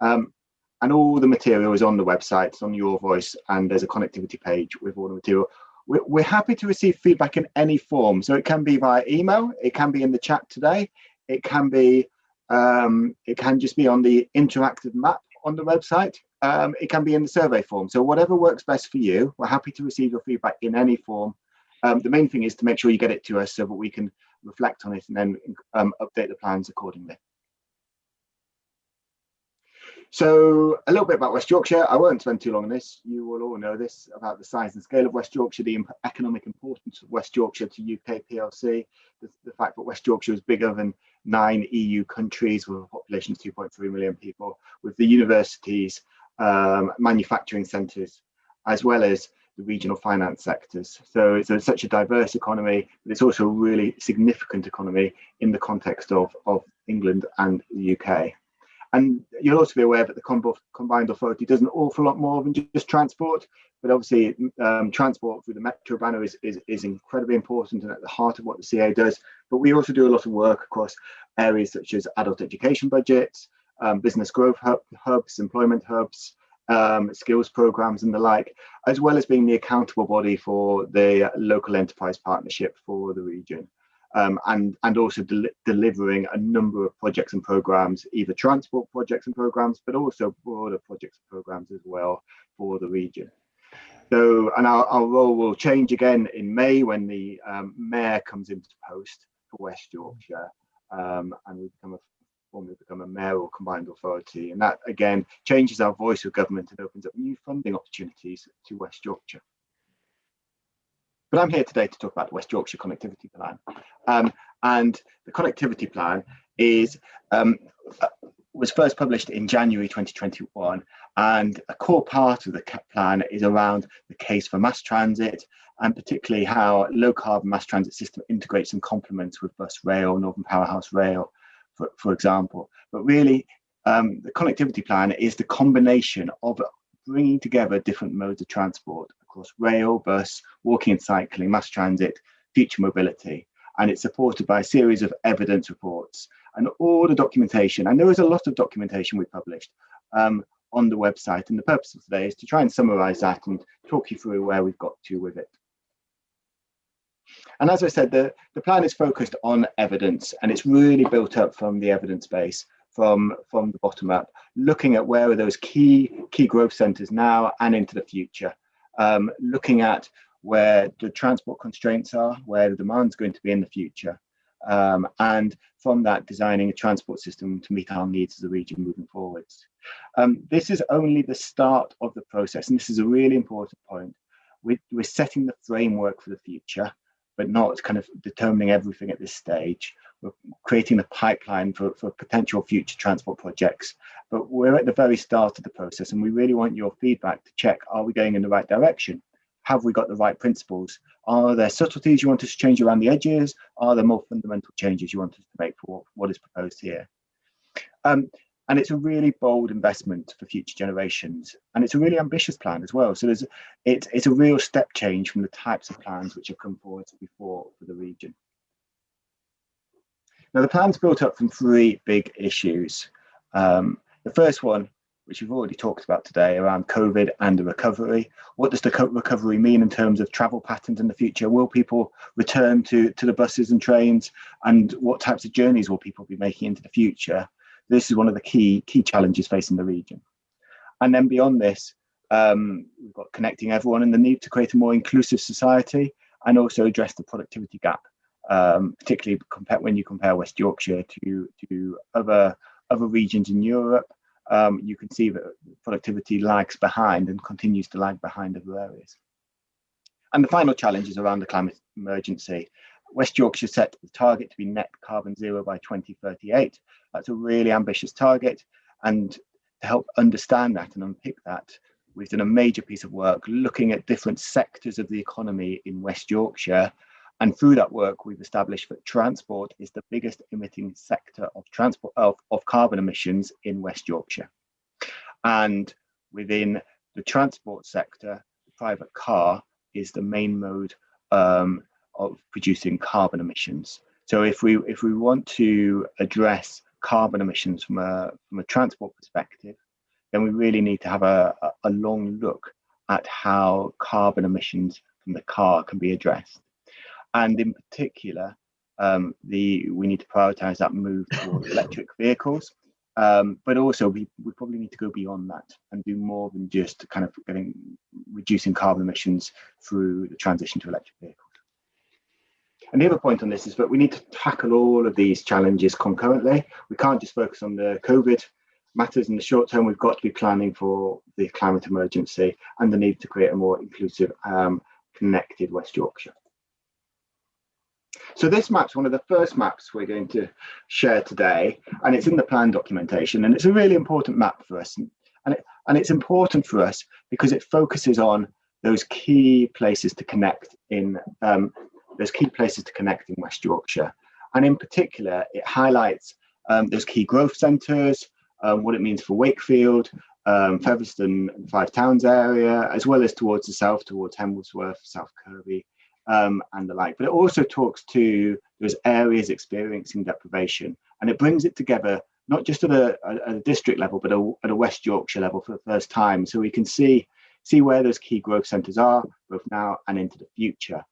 And all the material is on the website, it's on Your Voice, and there's a connectivity page with all the material. We're happy to receive feedback in any form. So it can be via email, it can be in the chat today, it can just be on the interactive map on the website, it can be in the survey form. So whatever works best for you, we're happy to receive your feedback in any form. The main thing is to make sure you get it to us so that we can reflect on it and then update the plans accordingly. So a little bit about West Yorkshire. I won't spend too long on this. You will all know this about the size and scale of West Yorkshire, the economic importance of West Yorkshire to UK PLC, the fact that West Yorkshire is bigger than 9 EU countries with a population of 2.3 million people, with the universities, manufacturing centres, as well as the regional finance sectors. So it's such a diverse economy, but it's also a really significant economy in the context of England and the UK. And you'll also be aware that the Combined Authority does an awful lot more than just transport, but obviously transport through the Metro banner is incredibly important and at the heart of what the CA does. But we also do a lot of work across areas such as adult education budgets, business growth hubs, employment hubs, skills programs and the like, as well as being the accountable body for the local enterprise partnership for the region. And also delivering a number of projects and programs, either transport projects and programs, but also broader projects and programs as well for the region. So, and our role will change again in May when the mayor comes into post for West Yorkshire, and we formally become a mayoral combined authority. And that again changes our voice of government and opens up new funding opportunities to West Yorkshire. But I'm here today to talk about the West Yorkshire Connectivity Plan. And the Connectivity Plan was first published in January 2021. And a core part of the plan is around the case for mass transit, and particularly how low carbon mass transit system integrates and complements with bus rail, Northern Powerhouse Rail, for example. But really, the Connectivity Plan is the combination of bringing together different modes of transport across rail, bus, walking and cycling, mass transit, future mobility. And it's supported by a series of evidence reports and all the documentation. And there is a lot of documentation we published on the website. And the purpose of today is to try and summarize that and talk you through where we've got to with it. And as I said, the plan is focused on evidence, and it's really built up from the evidence base, from the bottom up, looking at where are those key growth centres now and into the future, looking at where the transport constraints are, where the demand's going to be in the future, and from that designing a transport system to meet our needs as a region moving forwards. This is only the start of the process, and this is a really important point. We're setting the framework for the future, but not kind of determining everything at this stage. We're creating the pipeline for potential future transport projects, but we're at the very start of the process, and we really want your feedback to check, are we going in the right direction? Have we got the right principles? Are there subtleties you want us to change around the edges? Are there more fundamental changes you want us to make for what is proposed here? And it's a really bold investment for future generations, and it's a really ambitious plan as well. So it's a real step change from the types of plans which have come forward before for the region. Now, the plan's built up from 3 big issues. The first one, which we've already talked about today, around COVID and the recovery. What does the recovery mean in terms of travel patterns in the future? Will people return to the buses and trains? And what types of journeys will people be making into the future? This is one of the key challenges facing the region. And then beyond this, we've got connecting everyone and the need to create a more inclusive society, and also address the productivity gap, particularly when you compare West Yorkshire to other regions in Europe. You can see that productivity lags behind and continues to lag behind other areas. And the final challenge is around the climate emergency. West Yorkshire set the target to be net carbon zero by 2038. That's a really ambitious target. And to help understand that and unpick that, we've done a major piece of work looking at different sectors of the economy in West Yorkshire. And through that work, we've established that transport is the biggest emitting sector of carbon emissions in West Yorkshire. And within the transport sector, the private car is the main mode of producing carbon emissions. So if we want to address carbon emissions from a transport perspective, then we really need to have a long look at how carbon emissions from the car can be addressed. And in particular, we need to prioritize that move towards electric vehicles, but also we probably need to go beyond that and do more than just kind of reducing carbon emissions through the transition to electric vehicles. And the other point on this is that we need to tackle all of these challenges concurrently. We can't just focus on the COVID matters in the short term. We've got to be planning for the climate emergency and the need to create a more inclusive, connected West Yorkshire. So this map's one of the first maps we're going to share today, and it's in the plan documentation, and it's a really important map for us. And it's important for us because it focuses on those key places to connect in West Yorkshire. And in particular, it highlights those key growth centres, what it means for Wakefield, Featherstone and Five Towns area, as well as towards the south, towards Hemsworth, South Kirby, and the like. But it also talks to those areas experiencing deprivation, and it brings it together, not just at a district level, but at a West Yorkshire level for the first time. So we can see where those key growth centres are, both now and into the future.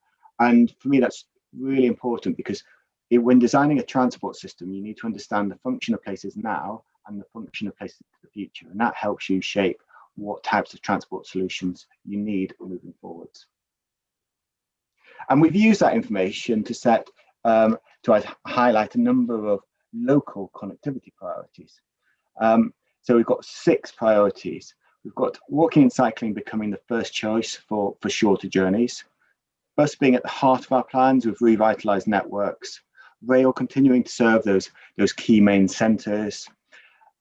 And for me, that's really important because when designing a transport system, you need to understand the function of places now and the function of places in the future. And that helps you shape what types of transport solutions you need moving forwards. And we've used that information to highlight a number of local connectivity priorities. So we've got 6 priorities. We've got walking and cycling becoming the first choice for shorter journeys. Bus being at the heart of our plans with revitalised networks. Rail continuing to serve those key main centres.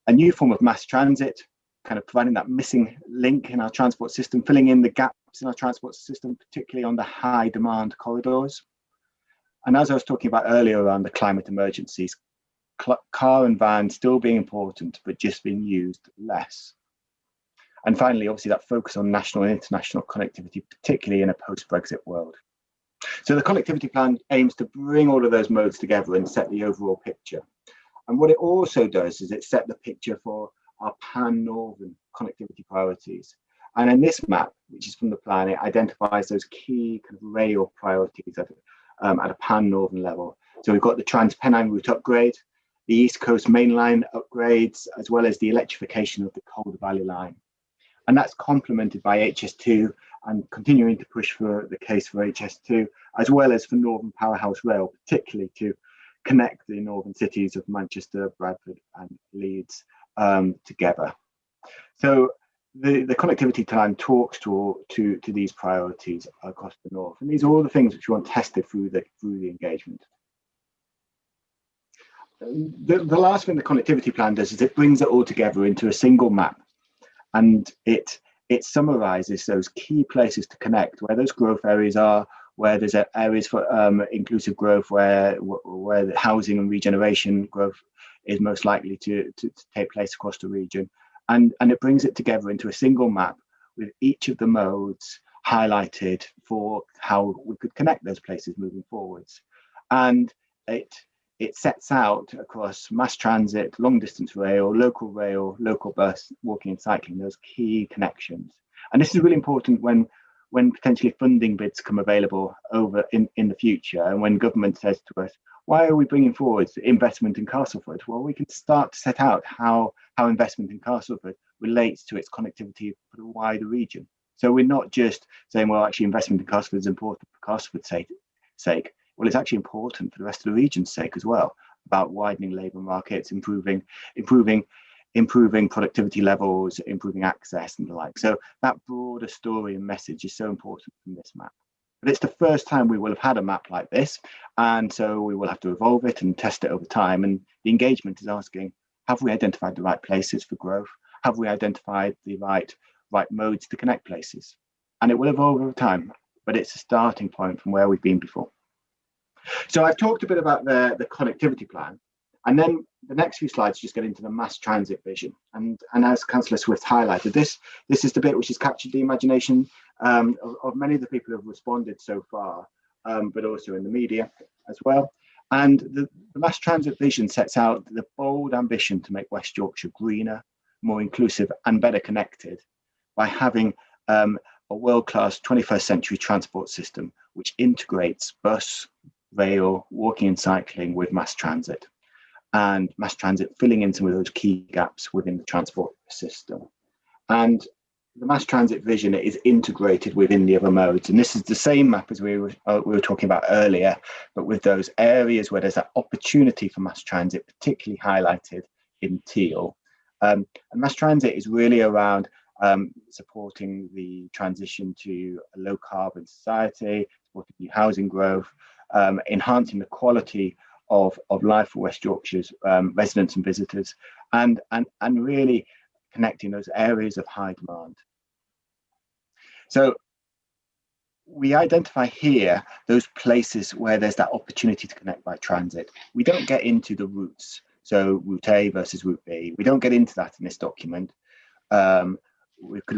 A new form of mass transit, kind of providing that missing link in our transport system, filling in the gaps in our transport system, particularly on the high demand corridors. And as I was talking about earlier around the climate emergencies, car and van still being important, but just being used less. And finally, obviously, that focus on national and international connectivity, particularly in a post-Brexit world. So the connectivity plan aims to bring all of those modes together and set the overall picture. And what it also does is it set the picture for our pan-northern connectivity priorities. And in this map, which is from the plan, it identifies those key kind of rail priorities at a pan-northern level. So we've got the Trans-Pennine route upgrade, the East Coast Main Line upgrades, as well as the electrification of the Calder Valley line. And that's complemented by HS2 and continuing to push for the case for HS2, as well as for Northern Powerhouse Rail, particularly to connect the northern cities of Manchester, Bradford and Leeds together. So the connectivity plan talks to these priorities across the north. And these are all the things which we want tested through the engagement. The last thing the connectivity plan does is it brings it all together into a single map. And it summarizes those key places to connect, where those growth areas are, where there's areas for inclusive growth, where the housing and regeneration growth is most likely to take place across the region. And it brings it together into a single map with each of the modes highlighted for how we could connect those places moving forwards. And it sets out across mass transit, long distance rail, local bus, walking and cycling, those key connections. And this is really important when potentially funding bids come available over in the future, and when government says to us, why are we bringing forward investment in Castleford? Well, we can start to set out how investment in Castleford relates to its connectivity for the wider region. So we're not just saying, well, actually investment in Castleford is important for Castleford's sake. Well, it's actually important for the rest of the region's sake as well, about widening labour markets, improving productivity levels, improving access and the like. So that broader story and message is so important from this map. But it's the first time we will have had a map like this, and so we will have to evolve it and test it over time. And the engagement is asking, have we identified the right places for growth? Have we identified the right modes to connect places? And it will evolve over time, but it's a starting point from where we've been before. So I've talked a bit about the connectivity plan, and then the next few slides just get into the mass transit vision. And as Councillor Swift highlighted, this is the bit which has captured the imagination of many of the people who have responded so far, but also in the media as well. And the mass transit vision sets out the bold ambition to make West Yorkshire greener, more inclusive and better connected by having a world-class 21st century transport system which integrates bus, rail, walking and cycling with mass transit, and mass transit filling in some of those key gaps within the transport system. And the mass transit vision is integrated within the other modes. And this is the same map as we were talking about earlier, but with those areas where there's that opportunity for mass transit, particularly highlighted in teal. And mass transit is really around supporting the transition to a low carbon society, supporting new housing growth, enhancing the quality of life for West Yorkshire's residents and visitors, and really connecting those areas of high demand. So we identify here those places where there's that opportunity to connect by transit. We don't get into the routes, so route A versus route B. We don't get into that in this document. Could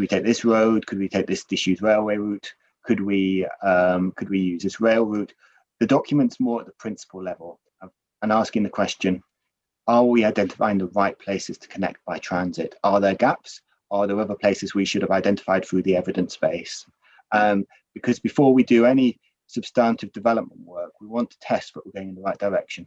we take this road? Could we take this disused railway route? Could we use this rail route? The document's more at the principle level and asking the question, are we identifying the right places to connect by transit? Are there gaps? Are there other places we should have identified through the evidence base? Because before we do any substantive development work, we want to test that we're going in the right direction.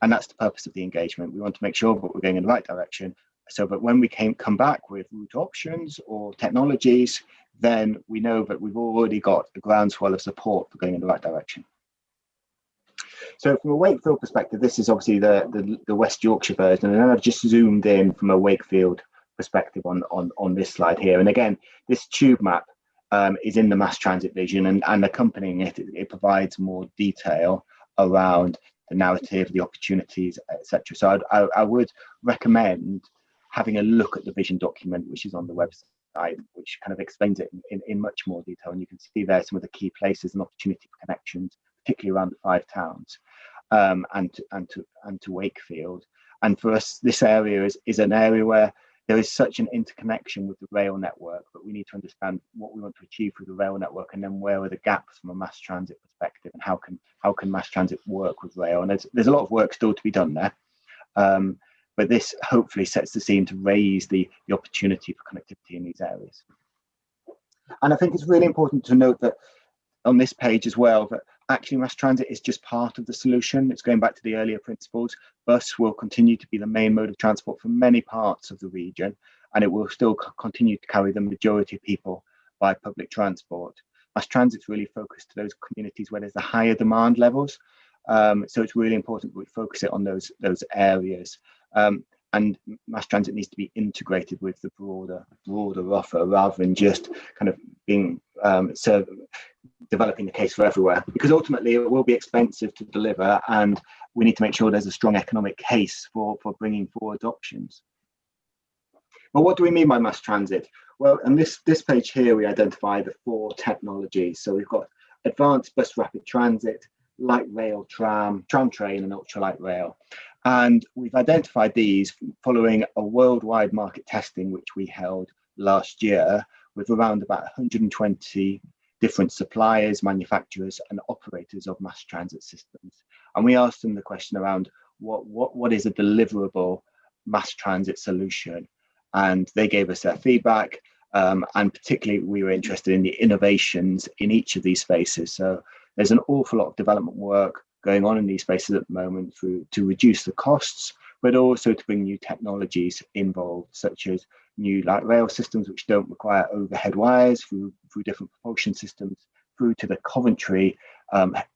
And that's the purpose of the engagement. We want to make sure that we're going in the right direction so that when we come back with route options or technologies, then we know that we've already got a groundswell of support for going in the right direction. So from a Wakefield perspective, this is obviously the West Yorkshire version, and then I've just zoomed in from a Wakefield perspective on this slide here. And again, this tube map is in the mass transit vision, and accompanying it, it provides more detail around the narrative, the opportunities, etc. So I would recommend having a look at the vision document, which is on the website, which kind of explains it in much more detail. And you can see there some of the key places and opportunity for connections, particularly around the 5 towns, and to Wakefield. And for us, this area is an area where there is such an interconnection with the rail network, but we need to understand what we want to achieve through the rail network, and then where are the gaps from a mass transit perspective, and how can mass transit work with rail. And there's a lot of work still to be done there, but this hopefully sets the scene to raise the opportunity for connectivity in these areas. And I think it's really important to note that on this page as well, that actually mass transit is just part of the solution. It's going back to the earlier principles. Bus will continue to be the main mode of transport for many parts of the region, and it will still continue to carry the majority of people by public transport. Mass transit's really focused to those communities where there's the higher demand levels. So it's really important that we focus it on those areas. And mass transit needs to be integrated with the broader offer, rather than just kind of being developing the case for everywhere, because ultimately it will be expensive to deliver, and we need to make sure there's a strong economic case for bringing forward options. But what do we mean by mass transit? Well, on this page here, we identify the 4 technologies. So we've got advanced bus rapid transit, light rail, tram train, and ultralight rail. And we've identified these following a worldwide market testing, which we held last year with around about 120 different suppliers, manufacturers, and operators of mass transit systems. And we asked them the question around what is a deliverable mass transit solution? And they gave us their feedback. And particularly, we were interested in the innovations in each of these spaces. So there's an awful lot of development work going on in these spaces at the moment to reduce the costs, but also to bring new technologies involved, such as new light rail systems which don't require overhead wires, through different propulsion systems, through to the Coventry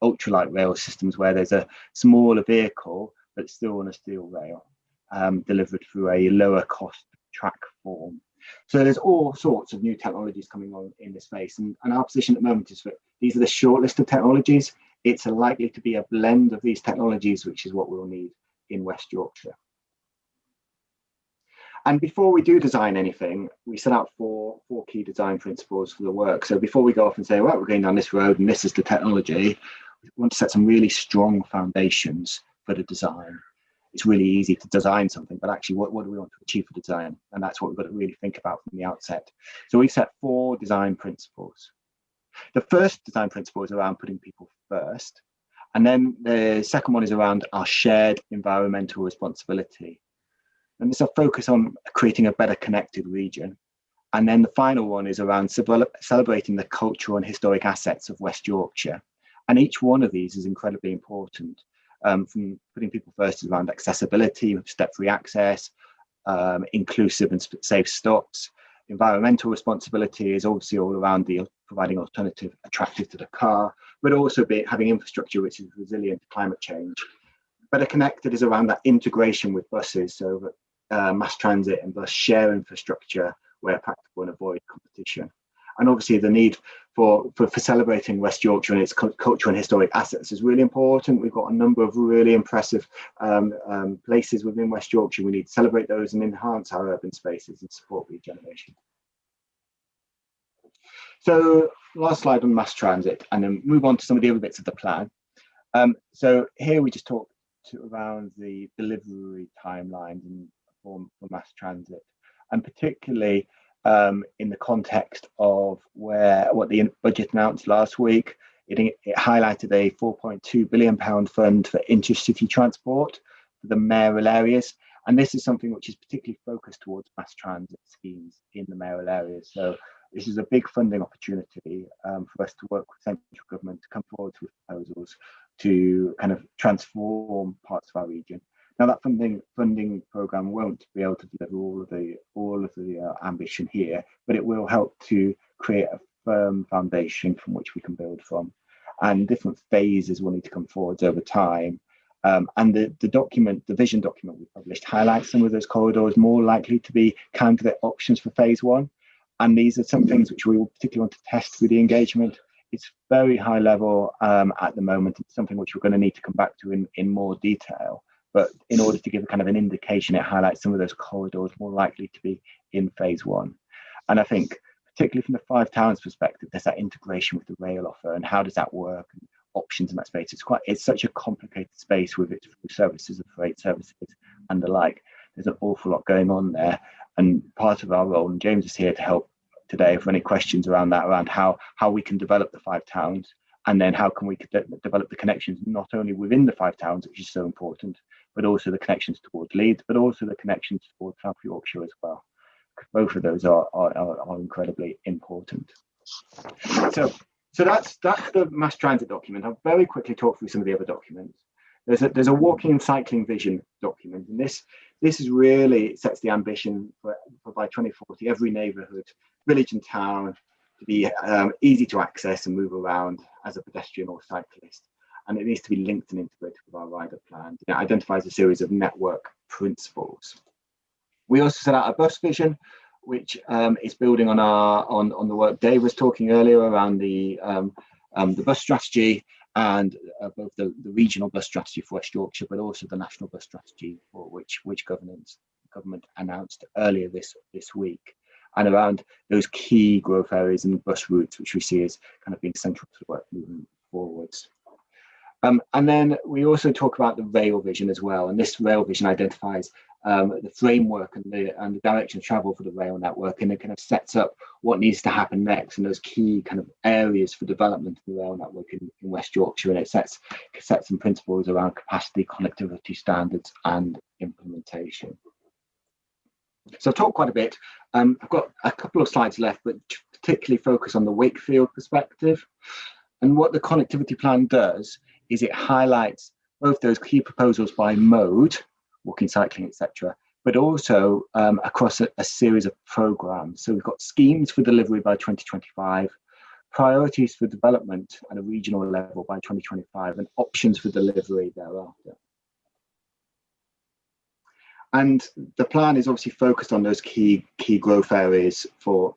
ultralight rail systems, where there's a smaller vehicle but still on a steel rail, delivered through a lower cost track form. So there's all sorts of new technologies coming on in this space, and our position at the moment is that these are the short list of technologies. It's likely to be a blend of these technologies, which is what we'll need in West Yorkshire. And before we do design anything, we set out four key design principles for the work. So before we go off and say, well, we're going down this road and this is the technology, we want to set some really strong foundations for the design. It's really easy to design something, but actually what do we want to achieve for design? And that's what we've got to really think about from the outset. So we set 4 design principles. The first design principle is around putting people first. And then the second one is around our shared environmental responsibility. And it's a focus on creating a better connected region. And then the final one is around celebrating the cultural and historic assets of West Yorkshire. And each one of these is incredibly important. From putting people first is around accessibility, step-free access, inclusive and safe stops, environmental responsibility is obviously all around the providing alternative attractive to the car, but also having infrastructure which is resilient to climate change. Better Connected is around that integration with buses, so that mass transit and bus share infrastructure where practical and avoid competition. And obviously the need for celebrating West Yorkshire and its cultural and historic assets is really important. We've got a number of really impressive places within West Yorkshire. We need to celebrate those and enhance our urban spaces and support regeneration. So last slide on mass transit, and then move on to some of the other bits of the plan. So here we just talked around the delivery timelines and for mass transit, and particularly in the context of what the budget announced last week. It highlighted a £4.2 billion fund for intercity transport for the mayoral areas. And this is something which is particularly focused towards mass transit schemes in the mayoral areas. So this is a big funding opportunity for us to work with central government to come forward with proposals to kind of transform parts of our region. Now that funding programme won't be able to deliver all of the ambition here, but it will help to create a firm foundation from which we can build from. And different phases will need to come forwards over time. And the vision document we published highlights some of those corridors more likely to be candidate options for phase one. And these are some things which we will particularly want to test through the engagement. It's very high level at the moment. It's something which we're going to need to come back to in more detail. But in order to give a kind of an indication, it highlights some of those corridors more likely to be in phase one. And I think, particularly from the Five Towns perspective, there's that integration with the rail offer and how does that work and options in that space. It's such a complicated space with its services and freight services and the like. There's an awful lot going on there. And part of our role, and James is here to help today for any questions around that, around how we can develop the Five Towns, and then how can we develop the connections not only within the Five Towns, which is so important, but also the connections towards Leeds, but also the connections towards South Yorkshire as well. Both of those are incredibly important. So that's the mass transit document. I'll very quickly talk through some of the other documents. There's a walking and cycling vision document, and this is really sets the ambition for by 2040 every neighbourhood, village and town to be easy to access and move around as a pedestrian or cyclist. And it needs to be linked and integrated with our rider plan. It identifies a series of network principles. We also set out a bus vision, which is building on the work Dave was talking earlier around the bus strategy and both the regional bus strategy for West Yorkshire, but also the national bus strategy for which government announced earlier this week, and around those key growth areas and bus routes, which we see as kind of being central to the work moving forwards. And then we also talk about the rail vision as well, and this rail vision identifies the framework and the direction of travel for the rail network, and it kind of sets up what needs to happen next and those key kind of areas for development of the rail network in West Yorkshire, and it sets some principles around capacity, connectivity standards and implementation. So I've talked quite a bit. I've got a couple of slides left, but particularly focus on the Wakefield perspective. And what the connectivity plan does is it highlights both those key proposals by mode, walking, cycling, etc., but also across a series of programs. So we've got schemes for delivery by 2025, priorities for development at a regional level by 2025, and options for delivery thereafter. And the plan is obviously focused on those key growth areas for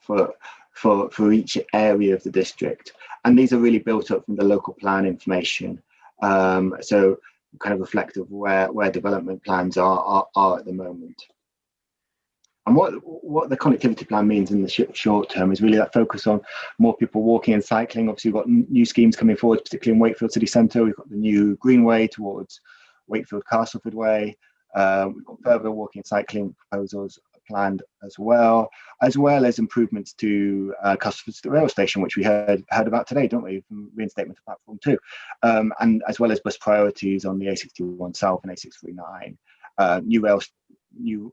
each area of the district. And these are really built up from the local plan information. So kind of reflective of where development plans are at the moment. And what the connectivity plan means in the short term is really that focus on more people walking and cycling. Obviously, we've got new schemes coming forward, particularly in Wakefield City Centre. We've got the new Greenway towards Wakefield Castleford Way. We've got further walking and cycling proposals planned as well as improvements to Castleford rail station, which we heard about today, don't we, from reinstatement of platform 2, and as well as bus priorities on the A61 South and A639, new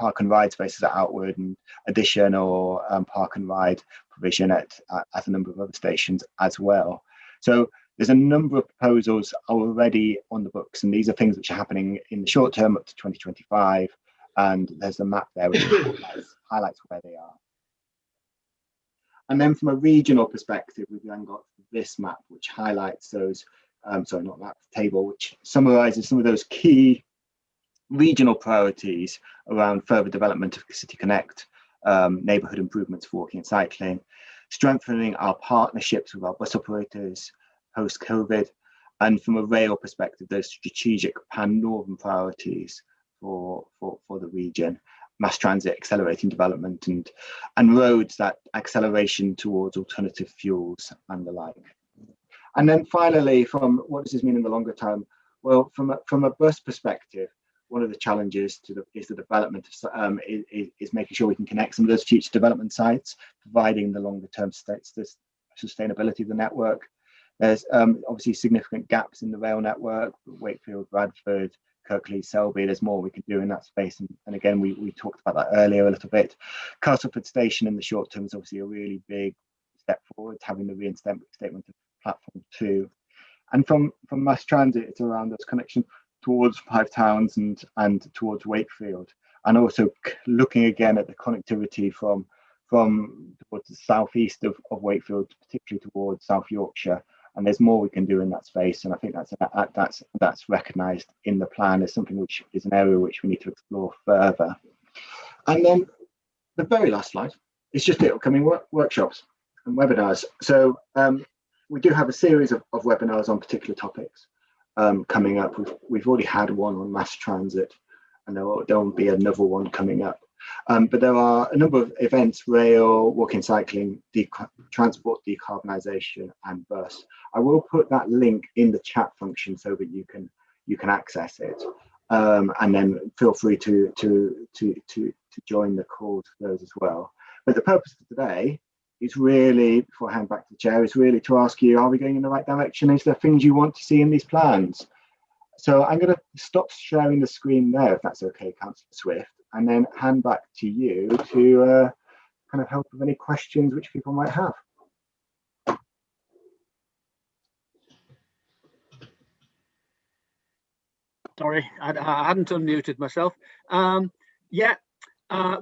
park and ride spaces at Outward, and additional park and ride provision at a number of other stations as well. So there's a number of proposals already on the books, and these are things which are happening in the short term up to 2025. And there's a map there which highlights where they are. And then from a regional perspective, we've then got this map, which highlights those, sorry, not that table, which summarises some of those key regional priorities around further development of City Connect, neighbourhood improvements for walking and cycling, strengthening our partnerships with our bus operators post-COVID, and from a rail perspective, those strategic pan-northern priorities for the region, mass transit accelerating development, and roads, that acceleration towards alternative fuels and the like. And then finally, from what does this mean in the longer term? Well, from a bus perspective, one of the challenges is the development of is making sure we can connect some of those future development sites, providing the longer term sustainability of the network. There's obviously significant gaps in the rail network, Wakefield, Bradford, Kirklees, Selby. There's more we can do in that space, and again we talked about that earlier a little bit. Castleford Station in the short term is obviously a really big step forward, having the reinstatement of platform 2. And from mass transit, it's around those connections towards Five Towns and towards Wakefield, and also looking again at the connectivity from towards the southeast of Wakefield, particularly towards South Yorkshire. And there's more we can do in that space, and I think that's recognised in the plan as something which is an area which we need to explore further. And then the very last slide is just the upcoming workshops and webinars. So we do have a series of webinars on particular topics coming up. We've already had one on mass transit, and there will be another one coming up. But there are a number of events: rail, walking, cycling, transport decarbonisation, and bus. I will put that link in the chat function so that you can access it, and then feel free to join the call to those as well. But the purpose of today is really, before I hand back to the chair, is really to ask you: are we going in the right direction? Is there things you want to see in these plans? So I'm going to stop sharing the screen there, if that's okay, Councillor Swift, and then hand back to you to kind of help with any questions which people might have. Sorry, I hadn't unmuted myself.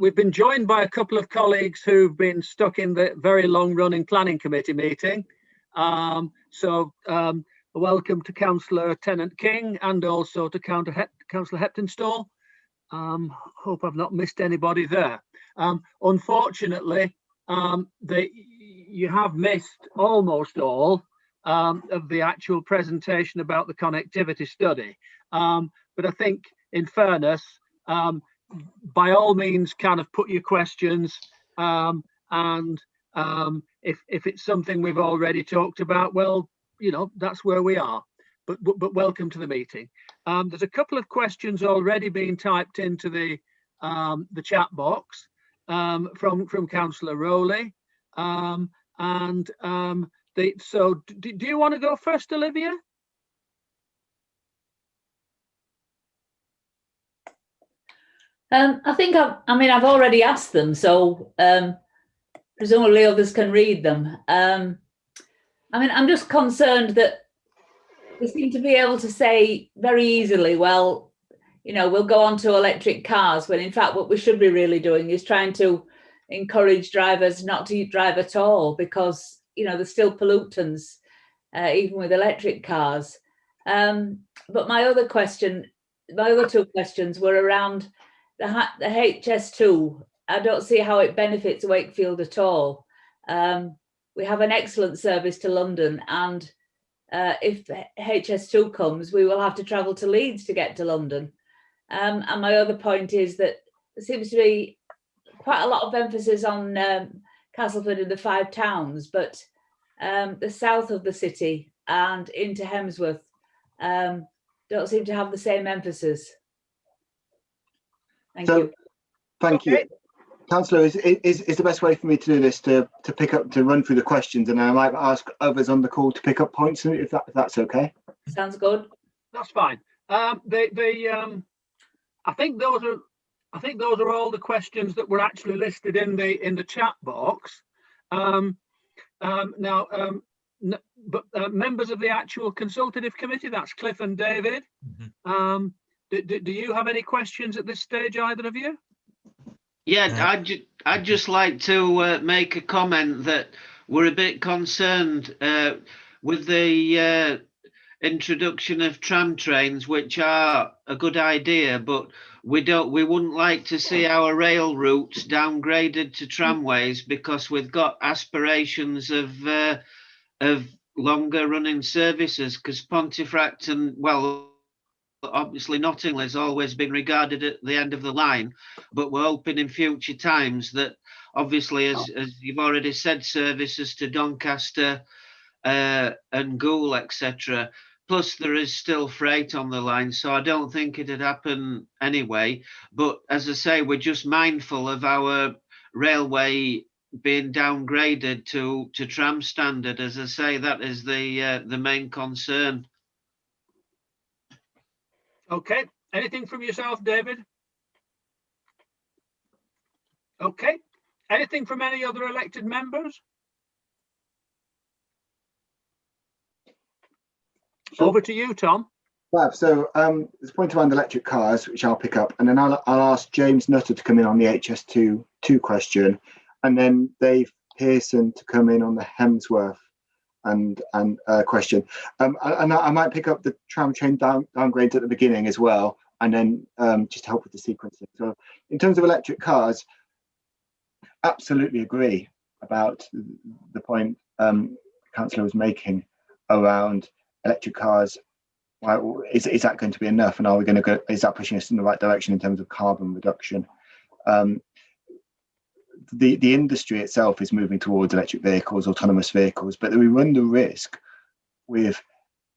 We've been joined by a couple of colleagues who've been stuck in the very long-running planning committee meeting. Welcome to Councillor Tennant King and also to Councillor Heptonstall. Hope I've not missed anybody there. Unfortunately, you have missed almost all of the actual presentation about the connectivity study. But I think, in fairness, by all means, kind of put your questions, and if it's something we've already talked about, well, you know, that's where we are. But welcome to the meeting. There's a couple of questions already being typed into the chat box from Councillor Rowley. So do you want to go first, Olivia? I think I've already asked them, so presumably others can read them. I'm just concerned that we seem to be able to say very easily, well, you know, we'll go on to electric cars, when in fact what we should be really doing is trying to encourage drivers not to drive at all, because, you know, there's still pollutants even with electric cars. But my other two questions were around the HS2. I don't see how it benefits Wakefield at all. We have an excellent service to London, and if HS2 comes, we will have to travel to Leeds to get to London. And my other point is that there seems to be quite a lot of emphasis on Castleford and the Five Towns, but the south of the city and into Hemsworth don't seem to have the same emphasis. Thank you. Thank you. Councillor, is the best way for me to do this to run through the questions, and then I might ask others on the call to pick up points, if that's okay? Sounds good. That's fine. I think those are all the questions that were actually listed in the chat box. Members of the actual consultative committee, that's Cliff and David. Mm-hmm. Do you have any questions at this stage, either of you? Yeah, I'd just like to make a comment that we're a bit concerned with the introduction of tram trains, which are a good idea, but we wouldn't like to see our rail routes downgraded to tramways, because we've got aspirations of longer running services, because Pontefract and, well, obviously Nottingham has always been regarded at the end of the line, but we're hoping in future times that, obviously, as you've already said, services to Doncaster and Goole, etc. Plus, there is still freight on the line, so I don't think it'd happen anyway. But as I say, we're just mindful of our railway being downgraded to tram standard. As I say, that is the main concern. Okay, anything from yourself, David? Okay, anything from any other elected members? Over to you, Tom. Right, so there's a point around electric cars, which I'll pick up, and then I'll ask James Nutter to come in on the HS2 question, and then Dave Pearson to come in on the Hemsworth and question. And I might pick up the tram train downgrades at the beginning as well, and then just help with the sequencing. So in terms of electric cars, absolutely agree about the point Councillor was making around electric cars. Well, is that going to be enough, and are we going to go? Is that pushing us in the right direction in terms of carbon reduction? The industry itself is moving towards electric vehicles, autonomous vehicles, but we run the risk with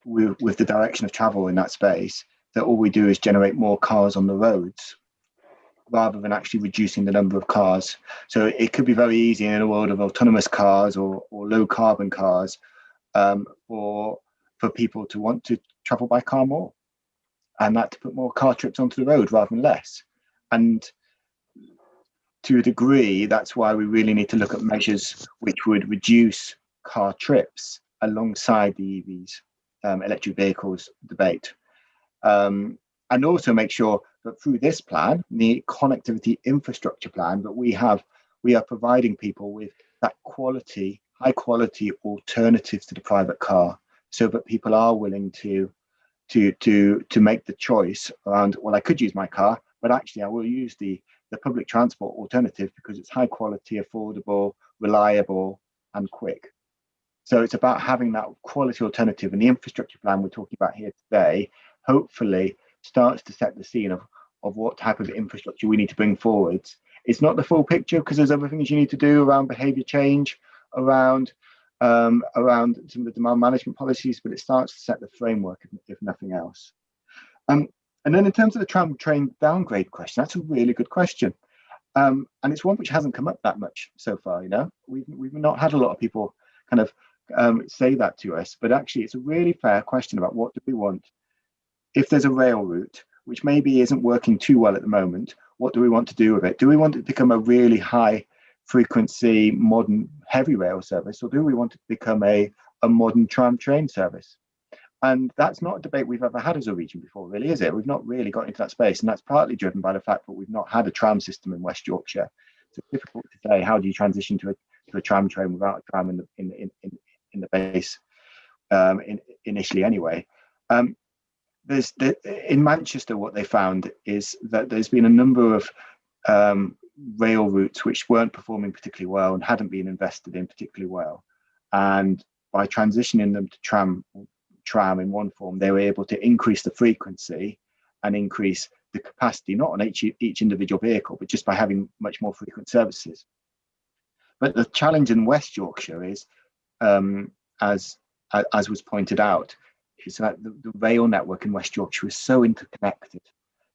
the direction of travel in that space that all we do is generate more cars on the roads rather than actually reducing the number of cars. So it could be very easy in a world of autonomous cars or low carbon cars for people to want to travel by car more, and that to put more car trips onto the road rather than less. And to a degree, that's why we really need to look at measures which would reduce car trips alongside the EVs, electric vehicles debate. And also make sure that through this plan, the connectivity infrastructure plan, that we are providing people with that quality, high quality alternatives to the private car, so that people are willing to make the choice around, well, I could use my car, but actually I will use the public transport alternative because it's high quality, affordable, reliable, and quick. So it's about having that quality alternative, and the infrastructure plan we're talking about here today hopefully starts to set the scene of what type of infrastructure we need to bring forwards. It's not the full picture, because there's other things you need to do around behaviour change, around some of the demand management policies, but it starts to set the framework, if nothing else. And then in terms of the tram train downgrade question, that's a really good question. And it's one which hasn't come up that much so far. We've not had a lot of people kind of say that to us, but actually it's a really fair question about what do we want. If there's a rail route which maybe isn't working too well at the moment, what do we want to do with it? Do we want it to become a really high frequency modern heavy rail service, or do we want it to become a modern tram train service? And that's not a debate we've ever had as a region before, really, is it? We've not really got into that space, and that's partly driven by the fact that we've not had a tram system in West Yorkshire. So it's difficult to say how do you transition to a tram train without a tram in the base initially, anyway. In Manchester, what they found is that there's been a number of rail routes which weren't performing particularly well and hadn't been invested in particularly well, and by transitioning them to tram in one form, they were able to increase the frequency and increase the capacity, not on each individual vehicle, but just by having much more frequent services. But the challenge in West Yorkshire is, as was pointed out, is that the rail network in West Yorkshire is so interconnected.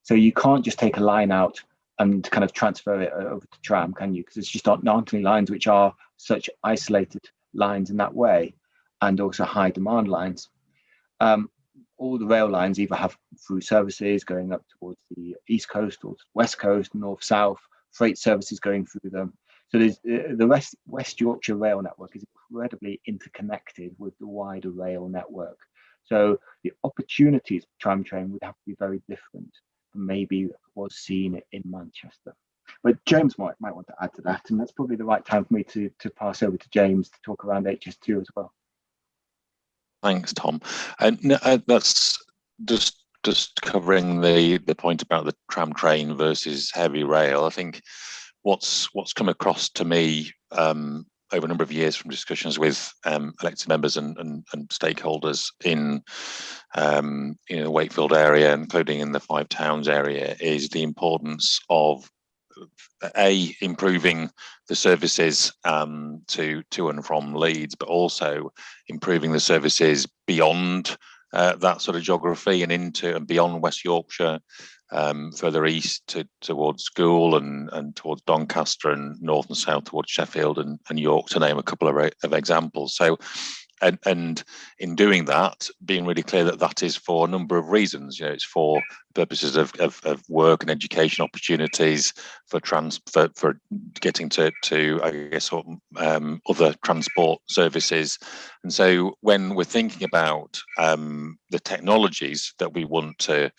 So you can't just take a line out and kind of transfer it over to tram, can you? Because it's just not any lines which are such isolated lines in that way, and also high demand lines. All the rail lines either have through services going up towards the east coast or west coast, north, south, freight services going through them. So there's the West Yorkshire rail network is incredibly interconnected with the wider rail network. So the opportunities for tram train would have to be very different from maybe was seen in Manchester. But James might want to add to that, and that's probably the right time for me to pass over to James to talk around HS2 as well. Thanks, Tom. And that's just covering the point about the tram train versus heavy rail. I think what's come across to me over a number of years from discussions with elected members and stakeholders in the Wakefield area, including in the Five Towns area, is the importance of improving the services to and from Leeds, but also improving the services beyond that sort of geography and into and beyond West Yorkshire, further east towards School and towards Doncaster, and north and south towards Sheffield and York, to name a couple of examples. So, and in doing that, being really clear that that is for a number of reasons. You know, it's for purposes of work and education opportunities, for getting to I guess other transport services. And so when we're thinking about the technologies that we want to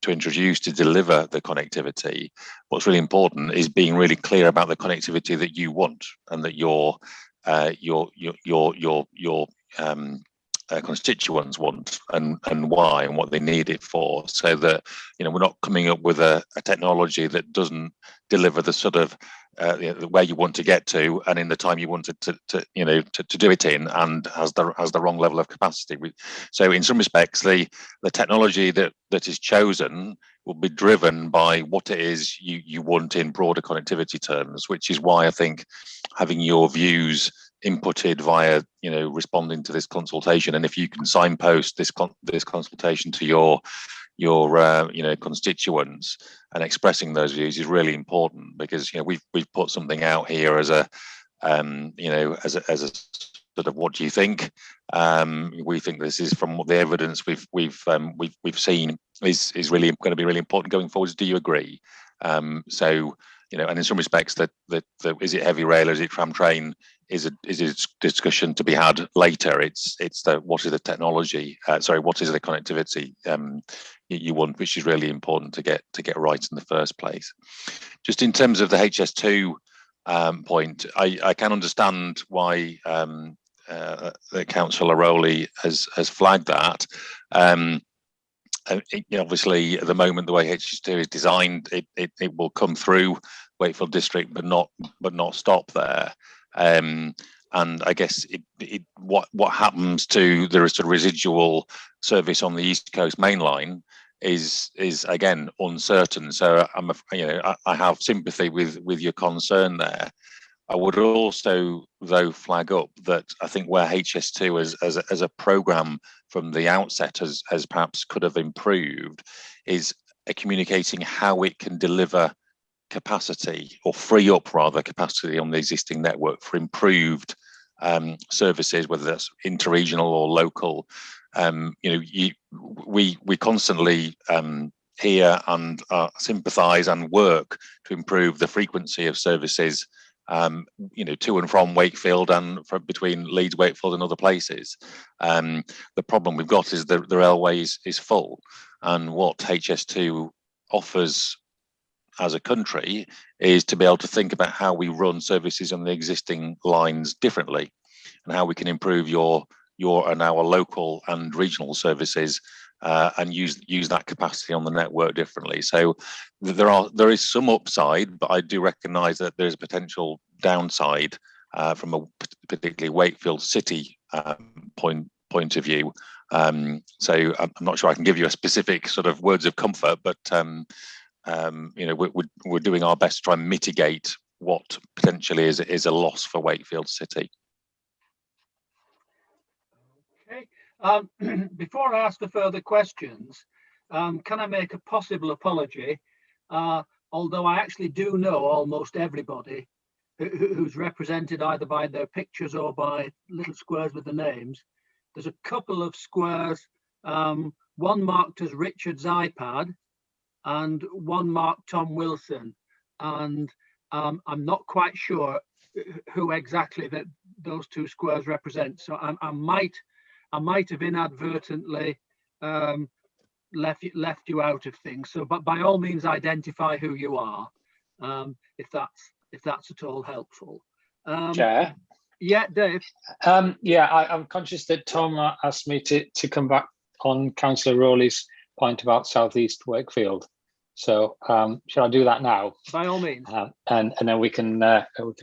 introduce to deliver the connectivity, what's really important is being really clear about the connectivity that you want and that your constituents want, and why, and what they need it for, so that we're not coming up with a technology that doesn't deliver the sort of where you want to get to and in the time you wanted to do it in, and has the wrong level of capacity. So in some respects, the technology that is chosen will be driven by what it is you want in broader connectivity terms, which is why I think having your views inputted via responding to this consultation, and if you can signpost this consultation to your constituents and expressing those views is really important, because we've put something out here as a as a sort of, what do you think? We think this is, from what the evidence we've seen, is really going to be really important going forwards. Do you agree? So and in some respects, that is it heavy rail or is it tram train is a discussion to be had later. It's the what is the technology? What is the connectivity you want, which is really important to get right in the first place. Just in terms of the HS2 point, I can understand why the Councillor Rowley has flagged that. Obviously, at the moment, the way HS2 is designed, it will come through Wakefield District, but not stop there. And I guess what happens to the sort of residual service on the East Coast Main Line is again uncertain. So I have sympathy with your concern there. I would also, though, flag up that I think where HS2 as a programme from the outset has perhaps could have improved is communicating how it can deliver capacity, or free up rather capacity on the existing network for improved services, whether that's interregional or local. We constantly hear and sympathise and work to improve the frequency of services to and from Wakefield and between Leeds, Wakefield and other places. The problem we've got is the railway is full, and what HS2 offers as a country is to be able to think about how we run services on the existing lines differently, and how we can improve your and our local and regional services and use that capacity on the network differently. So there is some upside, but I do recognise that there's a potential downside from a particularly Wakefield City point of view. So I'm not sure I can give you a specific sort of words of comfort, but we're doing our best to try and mitigate what potentially is a loss for Wakefield City. Okay. Before I ask the further questions, can I make a possible apology? Although I actually do know almost everybody who's represented either by their pictures or by little squares with the names. There's a couple of squares, one marked as Richard's iPad and one marked Tom Wilson, and I'm not quite sure who exactly those two squares represent. So I might have inadvertently left you out of things. So, but by all means, identify who you are. if that's at all helpful. Chair? Yeah, Dave. I'm conscious that Tom asked me to come back on Councillor Rowley's point about South East Wakefield. So shall I do that now? By all means. And then we can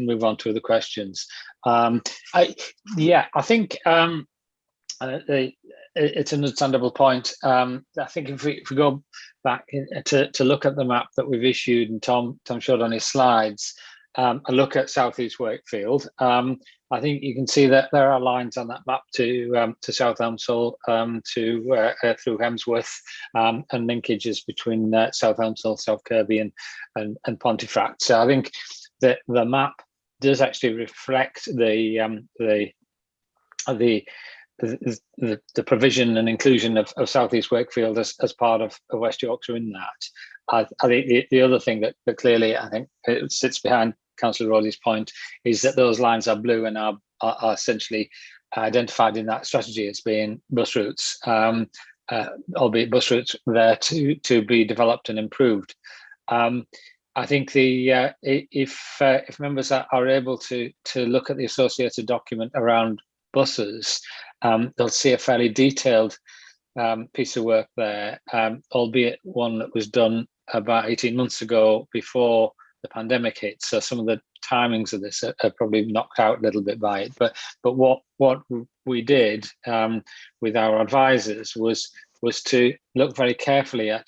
move on to other questions. I think it's an understandable point. I think if we go back to look at the map that we've issued, and Tom showed on his slides, a look at South East Wakefield, I think you can see that there are lines on that map to South Elmsall, through Hemsworth, and linkages between South Elmsall, South Kirby, and Pontefract. So I think that the map does actually reflect the provision and inclusion of South East Wakefield as part of West Yorkshire in that. I think the other thing that clearly I think it sits behind Councillor Rowley's point is that those lines are blue and are essentially identified in that strategy as being bus routes, albeit bus routes there to be developed and improved. I think if members are able to look at the associated document around buses, they'll see a fairly detailed piece of work there, albeit one that was done about 18 months ago before the pandemic hit. So some of the timings of this are probably knocked out a little bit by it. But what we did with our advisors was to look very carefully at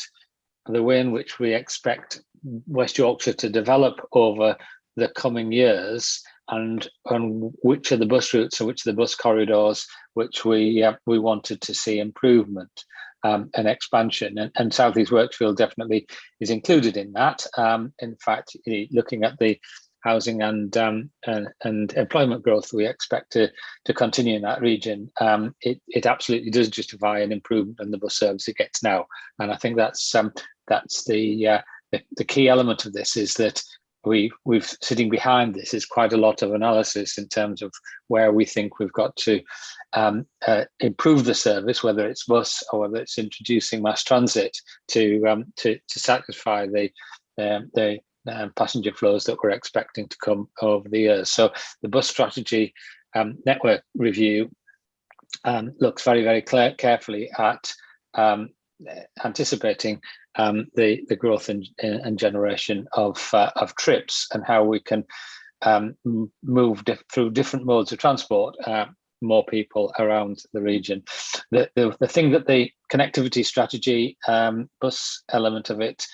the way in which we expect West Yorkshire to develop over the coming years, and which are the bus routes and which are the bus corridors which we wanted to see improvement and expansion, and South East Wakefield definitely is included in that. In fact, looking at the housing and employment growth we expect to continue in that region, it absolutely does justify an improvement in the bus service it gets now, and I think that's the key element of this, is that we've sitting behind this is quite a lot of analysis in terms of where we think we've got to improve the service, whether it's bus or whether it's introducing mass transit to satisfy the passenger flows that we're expecting to come over the years. So the bus strategy network review looks very, very carefully at anticipating the growth and generation of trips, and how we can move through different modes of transport, more people around the region. The thing that the connectivity strategy bus element of it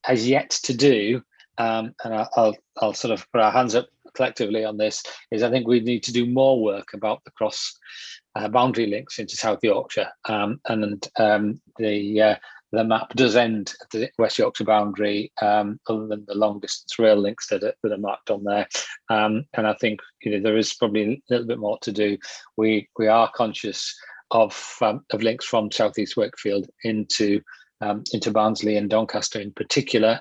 has yet to do, and I'll sort of put our hands up collectively on this, is I think we need to do more work about the cross boundary links into South Yorkshire, and the map does end at the West Yorkshire boundary, other than the long distance rail links that are marked on there. And I think there is probably a little bit more to do. We are conscious of links from South East Wakefield into Barnsley and Doncaster in particular,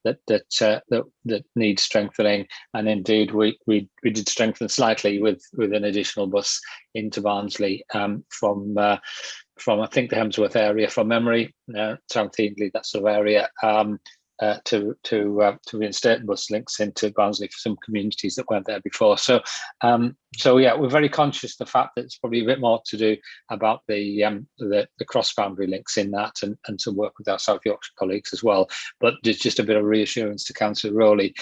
that need strengthening, and indeed we did strengthen slightly with an additional bus into Barnsley from I think the Hemsworth area from memory, South Eastleigh, that sort of area, to reinstate bus links into Barnsley for some communities that weren't there before. So yeah, we're very conscious of the fact that it's probably a bit more to do about the cross-boundary links in that, and to work with our South Yorkshire colleagues as well. But there's just a bit of reassurance to Councillor Rowley.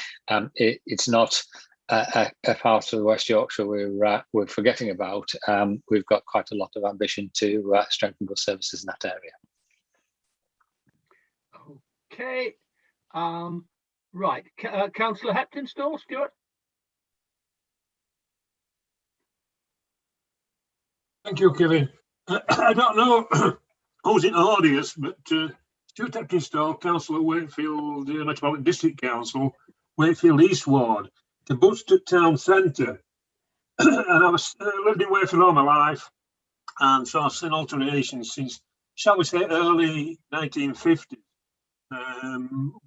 It's not a part of West Yorkshire we're forgetting about. We've got quite a lot of ambition to strengthen bus services in that area. Okay. Right, Councillor Heptonstall, Stuart. Thank you, Kevin. I don't know who's in the audience, but Stuart Heptonstall, Councillor Wakefield Metropolitan District Council, Wakefield East Ward, the Budstead Town Centre. And I was lived in Wakefield all my life, and so I've seen alterations since, shall we say, early 1950s.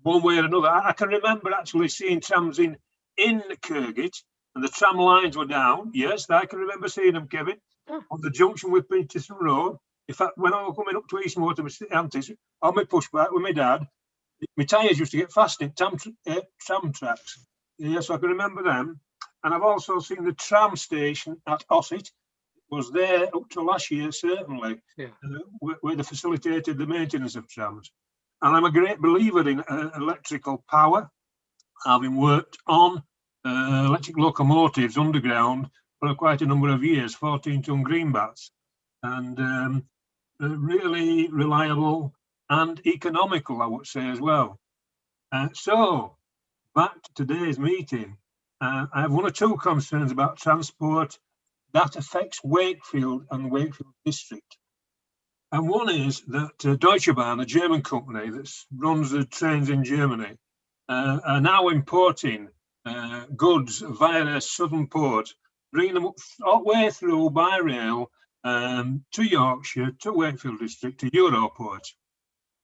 One way or another. I can remember actually seeing trams in Kirgate, and the tram lines were down. Yes, I can remember seeing them, Kevin, on the junction with Peterson Road. In fact, when I was coming up to Eastmoor to my aunties on my pushback with my dad, My tyres used to get fast in tram tracks. Yes, I can remember them. And I've also seen the tram station at Ossett. Was there up to last year, certainly, where they facilitated the maintenance of trams. And I'm a great believer in electrical power, having worked on electric locomotives underground for quite a number of years, 14-ton greenbacks, and really reliable and economical, I would say, as well. So, back to today's meeting, I have one or two concerns about transport that affects Wakefield and Wakefield district. And one is that Deutsche Bahn, a German company that runs the trains in Germany, are now importing goods via their southern port, bringing them up all the way through by rail to Yorkshire, to Wakefield district, to Europort.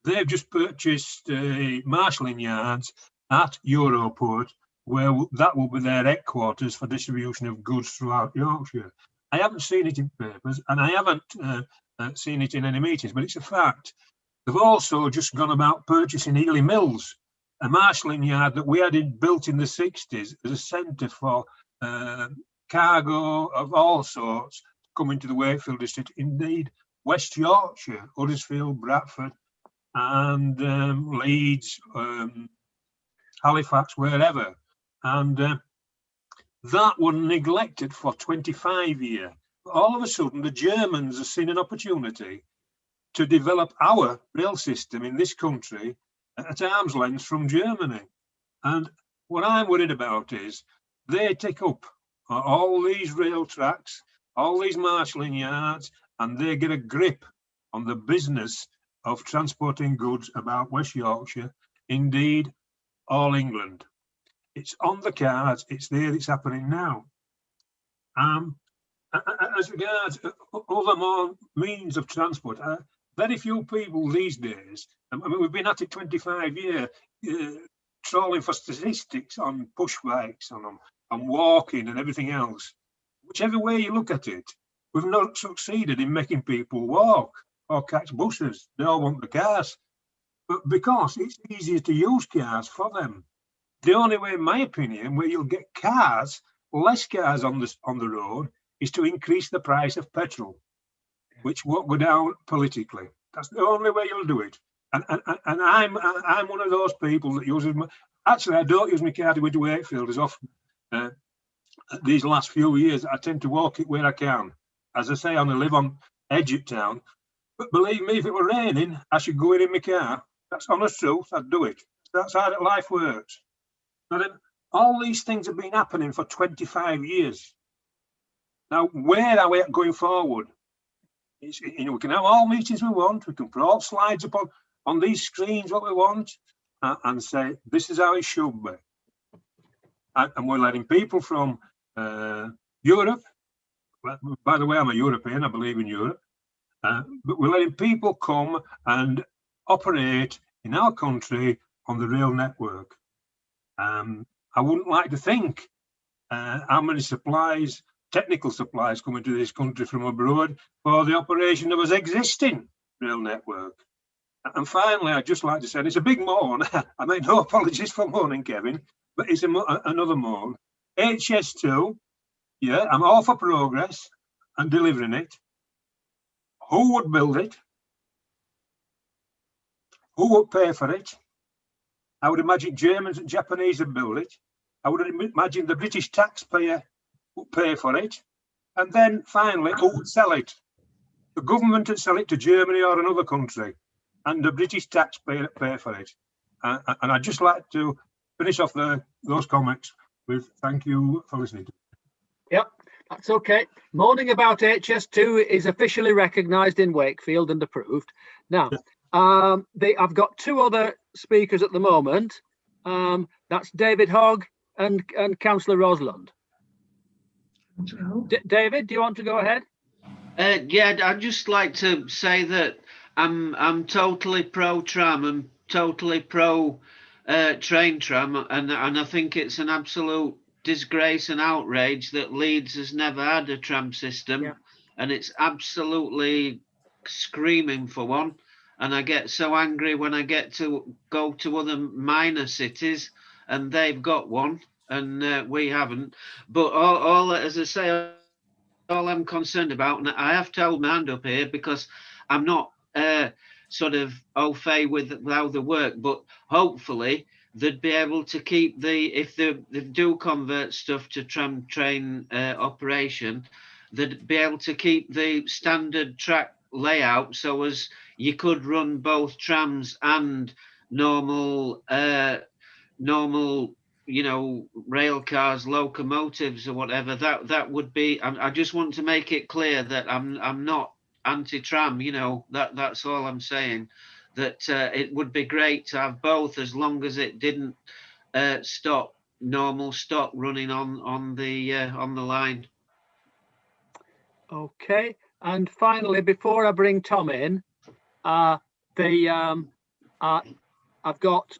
They've just purchased marshalling yards at Europort, where that will be their headquarters for distribution of goods throughout Yorkshire. I haven't seen it in papers, and I haven't seen it in any meetings, but it's a fact. They've also just gone about purchasing Ely Mills, a marshalling yard that we had built in the 60s as a centre for cargo of all sorts coming to the Wakefield district. Indeed, West Yorkshire, Huddersfield, Bradford, and Leeds, Halifax, wherever. And that was neglected for 25 years. All of a sudden, the Germans have seen an opportunity to develop our rail system in this country at arm's length from Germany. And what I'm worried about is they take up all these rail tracks, all these marshalling yards, and they get a grip on the business of transporting goods about West Yorkshire, indeed all England. It's on the cards, it's there, it's happening now. As regards other more means of transport, very few people these days, I mean, we've been at it 25 years, trawling for statistics on push bikes, on walking and everything else. Whichever way you look at it, we've not succeeded in making people walk or catch buses. They all want the cars. But because it's easier to use cars for them. The only way, in my opinion, where you'll get cars, less cars on the road, is to increase the price of petrol, which won't go down politically. That's the only way you'll do it. And I'm one of those people that uses actually, I don't use my car to go to Wakefield as often. These last few years, I tend to walk it where I can. As I say, I only live on edge of town. But believe me, if it were raining, I should go in my car. That's honest truth. I'd do it. That's how life works. Now then, all these things have been happening for 25 years. Now, where are we going forward? We can have all meetings we want. We can put all slides up on these screens what we want and say, this is how it should be. And we're letting people from Europe, by the way, I'm a European, I believe in Europe, but we're letting people come and operate in our country on the rail network. I wouldn't like to think how many supplies, technical supplies, come into this country from abroad for the operation of its existing rail network. And finally, I'd just like to say, and it's a big moan, I make no apologies for moaning, Kevin, but it's another moan. HS2, yeah, I'm all for progress and delivering it. Who would build it? Who would pay for it? I would imagine Germans and Japanese would build it. I would imagine the British taxpayer would pay for it. And then finally, who would sell it? The government would sell it to Germany or another country, and the British taxpayer would pay for it. And I'd just like to finish off those comments with thank you for listening. Yep, that's okay. Moaning about HS2 is officially recognised in Wakefield and approved. Now, I've got two other speakers at the moment. That's David Hogg and Councillor Rosland. David, do you want to go ahead? Yeah, I'd just like to say that I'm totally pro tram and totally pro train tram, and I think it's an absolute disgrace and outrage that Leeds has never had a tram system, and it's absolutely screaming for one. and I get so angry when I get to go to other minor cities and they've got one and we haven't. But all as I say, all I'm concerned about, and I have to hold my hand up here because I'm not sort of au fait with how they work, but hopefully they'd be able to keep if they do convert stuff to tram train operation, they'd be able to keep the standard track layout so as you could run both trams and normal you know, rail cars, locomotives or whatever. That would be, I just want to make it clear that I'm not anti-tram, you know, that's all I'm saying, that it would be great to have both as long as it didn't stop normal stock running on the line. Okay, and finally, before I bring Tom in, I've got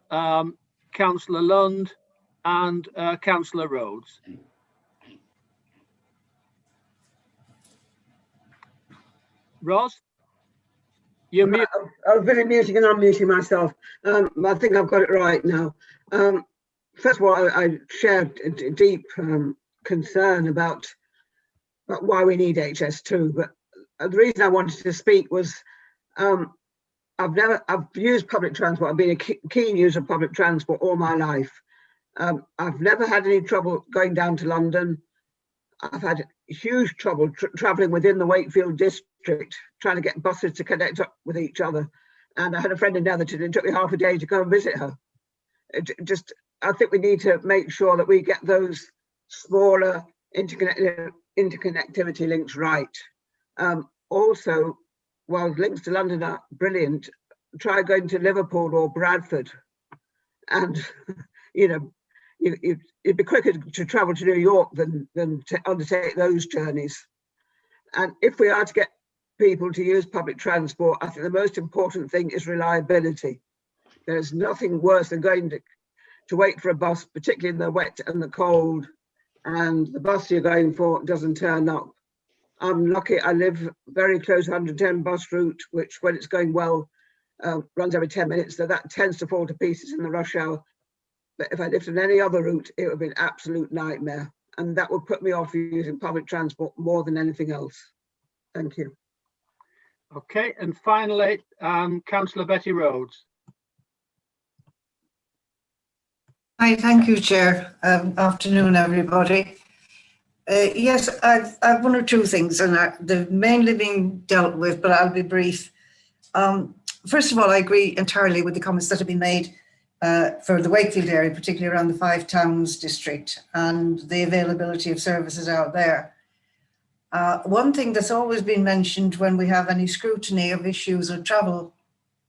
Councillor Lund and Councillor Rhodes. Ros, you're mute. I've been muting and unmuting myself. I think I've got it right now. First of all, I shared a deep concern about why we need HS2, but the reason I wanted to speak was I've used public transport. I've been a keen user of public transport all my life. I've never had any trouble going down to London. I've had huge trouble travelling within the Wakefield district, trying to get buses to connect up with each other. And I had a friend in Netherton, it took me half a day to go and visit her. I think we need to make sure that we get those smaller interconnectivity links right. Also, while links to London are brilliant, try going to Liverpool or Bradford. And, you know, it'd be quicker to travel to New York than to undertake those journeys. And if we are to get people to use public transport, I think the most important thing is reliability. There's nothing worse than going to wait for a bus, particularly in the wet and the cold, and the bus you're going for doesn't turn up. I'm lucky, I live very close to 110 bus route, which when it's going well, runs every 10 minutes, so that tends to fall to pieces in the rush hour. But if I lived on any other route, it would be an absolute nightmare. And that would put me off using public transport more than anything else. Thank you. Okay, and finally, Councillor Betty Rhodes. Hi, thank you, Chair. Afternoon, everybody. Yes, I've one or two things, and they've mainly been dealt with, but I'll be brief. First of all, I agree entirely with the comments that have been made for the Wakefield area, particularly around the Five Towns district and the availability of services out there. One thing that's always been mentioned when we have any scrutiny of issues of travel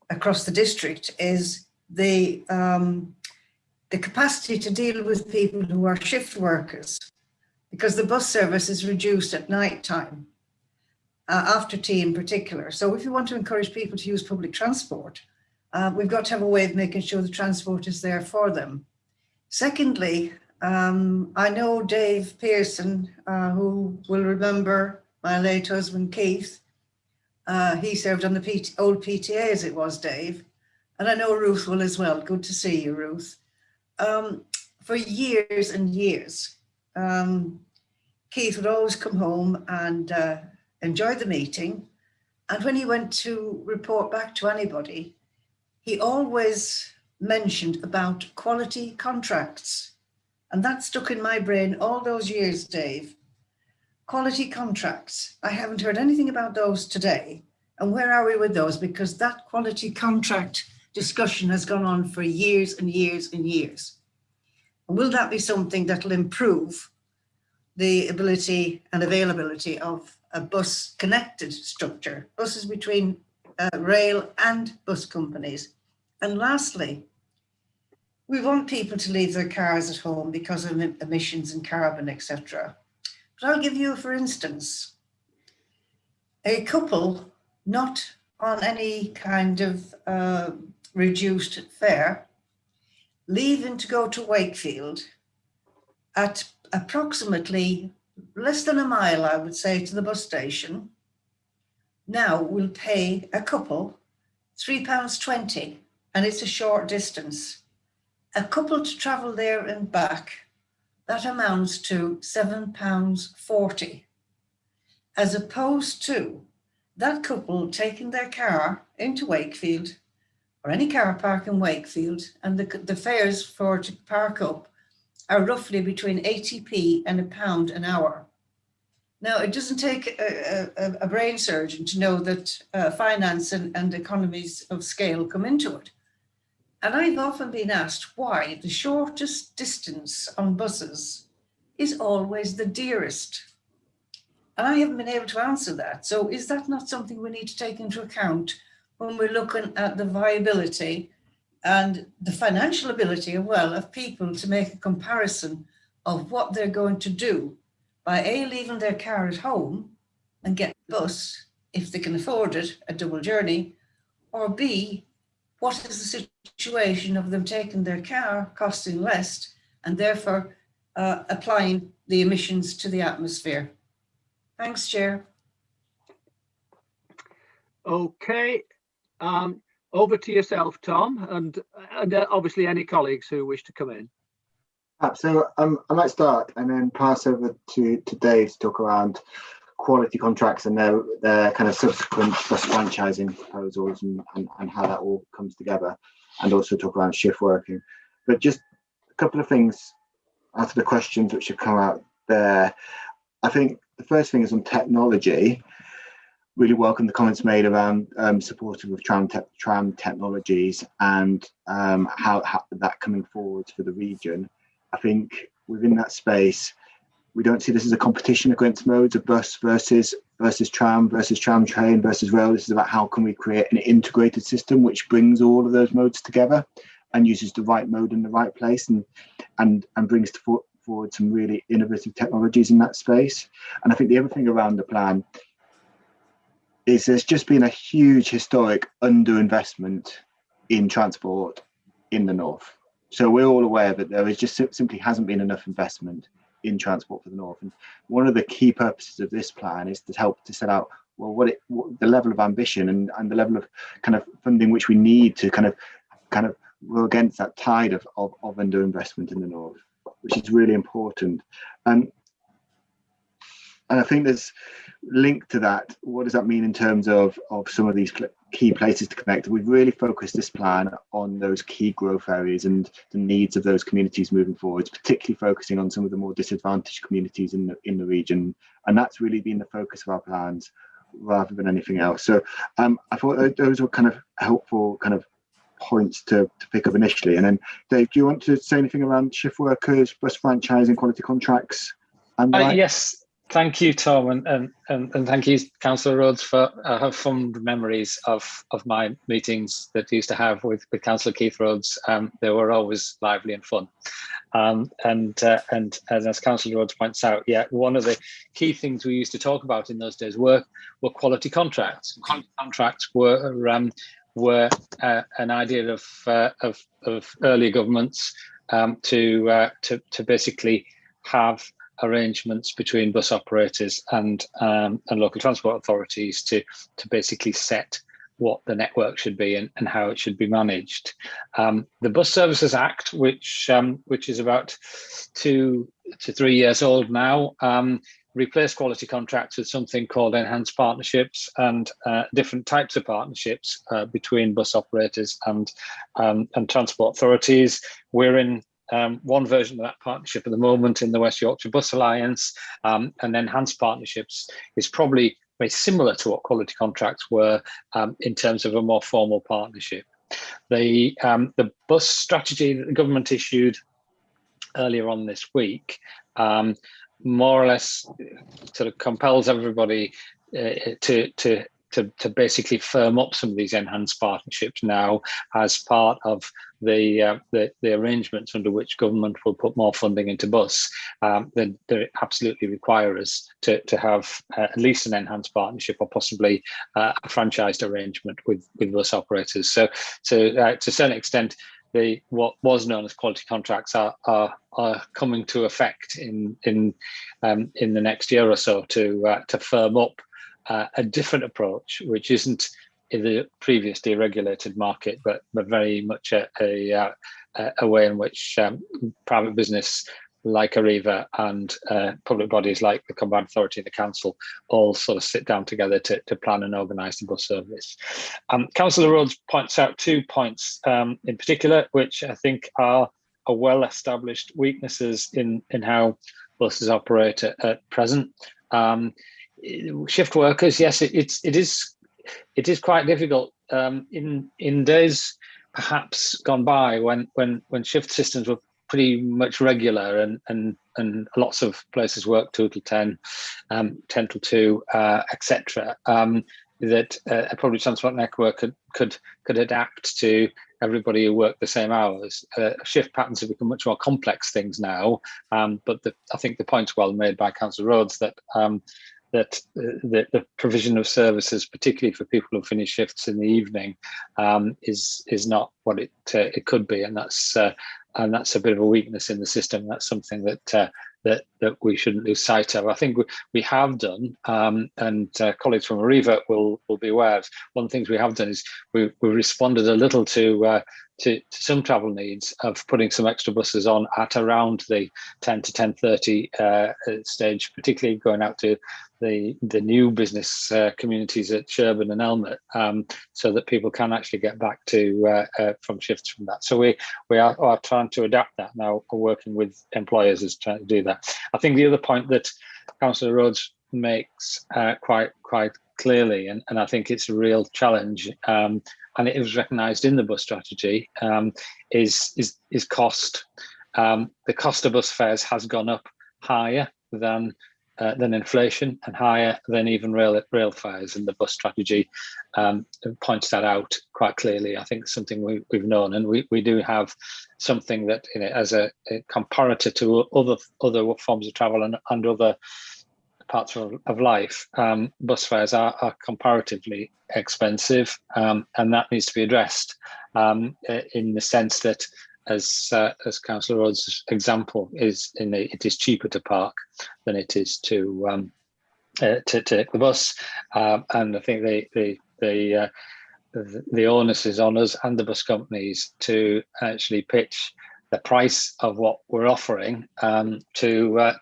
across the district is the capacity to deal with people who are shift workers, because the bus service is reduced at night time, after tea in particular. So if you want to encourage people to use public transport, we've got to have a way of making sure the transport is there for them. Secondly, I know Dave Pearson, who will remember my late husband, Keith. He served on the old PTA as it was, Dave. And I know Ruth will as well. Good to see you, Ruth. For years and years, Keith would always come home and enjoy the meeting. And when he went to report back to anybody, he always mentioned about quality contracts. And that stuck in my brain all those years, Dave. Quality contracts. I haven't heard anything about those today. And where are we with those? Because that quality contract discussion has gone on for years and years and years. And will that be something that will improve the ability and availability of a bus connected structure, buses between rail and bus companies? And lastly, we want people to leave their cars at home because of emissions and carbon, etc. But I'll give you, for instance, a couple not on any kind of reduced fare, leaving to go to Wakefield at approximately less than a mile, I would say, to the bus station, now will pay a couple £3.20, and it's a short distance. A couple to travel there and back, that amounts to £7.40, as opposed to that couple taking their car into Wakefield or any car park in Wakefield, and the fares for to park up are roughly between 80p and £1 an hour. Now, it doesn't take a brain surgeon to know that finance and economies of scale come into it. And I've often been asked why the shortest distance on buses is always the dearest. And I haven't been able to answer that. So is that not something we need to take into account when we're looking at the viability and the financial ability as well of people to make a comparison of what they're going to do by A, leaving their car at home and get the bus, if they can afford it, a double journey, or B, what is the situation of them taking their car, costing less, and therefore applying the emissions to the atmosphere? Thanks, Chair. Okay, over to yourself, Tom, and obviously any colleagues who wish to come in. So I might start and then pass over to Dave to talk around quality contracts and their kind of subsequent bus franchising proposals and how that all comes together, and also talk around shift working. But just a couple of things out of the questions which have come out there. I think the first thing is on technology. Really welcome the comments made around supportive of tram technologies and how that coming forward for the region. I think within that space, we don't see this as a competition against modes of bus versus tram train versus rail. This is about how can we create an integrated system which brings all of those modes together and uses the right mode in the right place and brings forward some really innovative technologies in that space. And I think the other thing around the plan is there's just been a huge historic underinvestment in transport in the north. So we're all aware that there is just simply hasn't been enough investment in transport for the north. And one of the key purposes of this plan is to help to set out well what the level of ambition and the level of kind of funding which we need to kind of go against that tide of underinvestment in the north, which is really important. And I think there's linked to that, what does that mean in terms of some of these key places to connect? We've really focused this plan on those key growth areas and the needs of those communities moving forwards, particularly focusing on some of the more disadvantaged communities in the region. And that's really been the focus of our plans rather than anything else. So I thought those were kind of helpful kind of points to pick up initially. And then Dave, do you want to say anything around shift workers, bus franchising, quality contracts? And yes. Thank you, Tom, and thank you, Councillor Rhodes, for I have fond memories of my meetings that I used to have with Councillor Keith Rhodes. They were always lively and fun. And as Councillor Rhodes points out, yeah, one of the key things we used to talk about in those days were quality contracts. Contracts were an idea of earlier governments to basically have arrangements between bus operators and local transport authorities to basically set what the network should be and how it should be managed. The Bus Services Act, which is about 2 to 3 years old now, replaced quality contracts with something called enhanced partnerships and different types of partnerships between bus operators and transport authorities. We're in one version of that partnership at the moment in the West Yorkshire Bus Alliance, and enhanced partnerships is probably very similar to what quality contracts were in terms of a more formal partnership. The bus strategy that the government issued earlier on this week more or less sort of compels everybody to basically firm up some of these enhanced partnerships now as part of the arrangements under which government will put more funding into bus. They absolutely require us to have at least an enhanced partnership or possibly a franchised arrangement with bus operators. So to a certain extent, what was known as quality contracts are coming to effect in the next year or so to firm up a different approach, which isn't in the previous deregulated market, but very much a way in which private business like Arriva and public bodies like the Combined Authority and the Council all sort of sit down together to plan and organise the bus service. Councillor Rhodes points out 2 points in particular, which I think are well-established weaknesses in how buses operate at present. Shift workers, yes, it is quite difficult in days perhaps gone by when shift systems were pretty much regular and lots of places work 2 till 10, 10 till 2, etc. That a public transport network could adapt to everybody who worked the same hours. Shift patterns have become much more complex things now, but I think the point's well made by Councillor Rhodes that the provision of services, particularly for people who finish shifts in the evening, is not what it could be, and that's a bit of a weakness in the system. That's something that we shouldn't lose sight of. I think we have done, and colleagues from Arriva will be aware of. One of the things we have done is we responded a little to some travel needs of putting some extra buses on at around the 10 to 10:30 stage, particularly going out to the new business communities at Sherburn and Elmet, so that people can actually get back to from shifts from that. So we are trying to adapt that now. We're working with employers as trying to do that. I think the other point that Councillor Rhodes makes quite clearly, and I think it's a real challenge, and it was recognised in the bus strategy, is cost. The cost of bus fares has gone up higher than inflation and higher than even rail fares, and the bus strategy points that out quite clearly. I think it's something we've known, and we do have something that, as a comparator to other forms of travel and other parts of life, bus fares are comparatively expensive, and that needs to be addressed in the sense that, as Councillor Rhodes' example is, it is cheaper to park than it is to take the bus, and I think the onus is on us and the bus companies to actually pitch the price of what we're offering to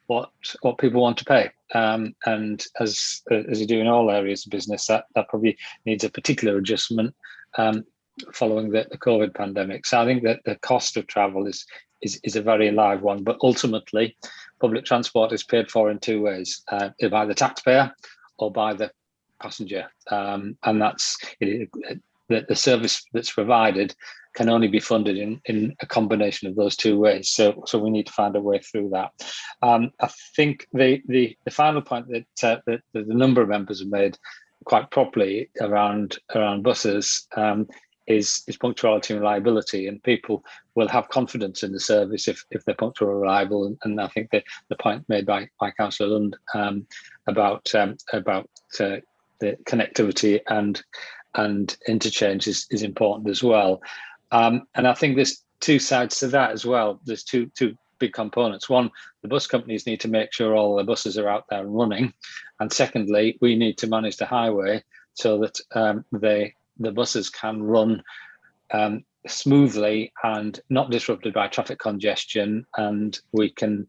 what people want to pay, and as you do in all areas of business, that probably needs a particular adjustment following the COVID pandemic. So I think that the cost of travel is a very live one, but ultimately public transport is paid for in 2 ways, either by the taxpayer or by the passenger, and that's the service that's provided can only be funded in a combination of those 2 ways. So we need to find a way through that. I think the final point that the number of members have made quite properly around buses is punctuality and reliability, and people will have confidence in the service if they're punctual or reliable. And I think that the point made by Councillor Lund about the connectivity and interchange is important as well. And I think there's 2 sides to that as well. There's two big components. One, the bus companies need to make sure all the buses are out there and running, and secondly, we need to manage the highway so that the buses can run smoothly and not disrupted by traffic congestion, and we can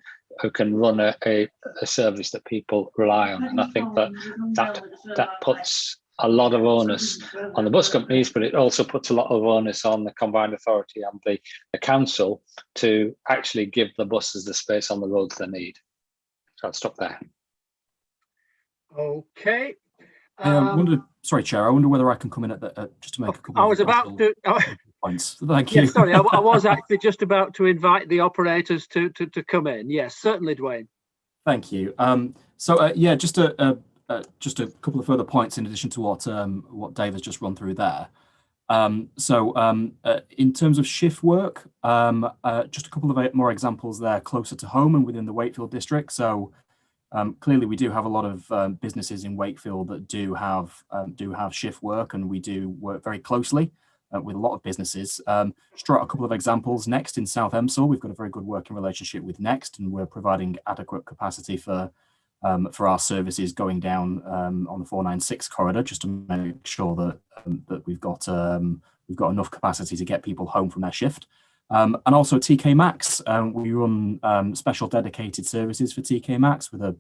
run a service that people rely on. And I think that puts a lot of onus on the bus companies, but it also puts a lot of onus on the Combined Authority and the Council to actually give the buses the space on the roads they need. So I'll stop there. Okay. Sorry, Chair, I wonder whether I can come in at just to make a couple I was about to points. Thank you. Yes, sorry, I was actually just about to invite the operators to come in. Yes, certainly, Dwayne. Thank you. Yeah, just a couple of further points in addition to what Dave has just run through there. In terms of shift work, just a couple of more examples there closer to home and within the Wakefield district. So clearly we do have a lot of businesses in Wakefield that do have shift work, and we do work very closely with a lot of businesses. Just draw out a couple of examples. Next in South Emsall, we've got a very good working relationship with Next, and we're providing adequate capacity for for our services going down on the 496 corridor, just to make sure that that we've got enough capacity to get people home from their shift. And also TK Maxx, we run special dedicated services for TK Maxx with a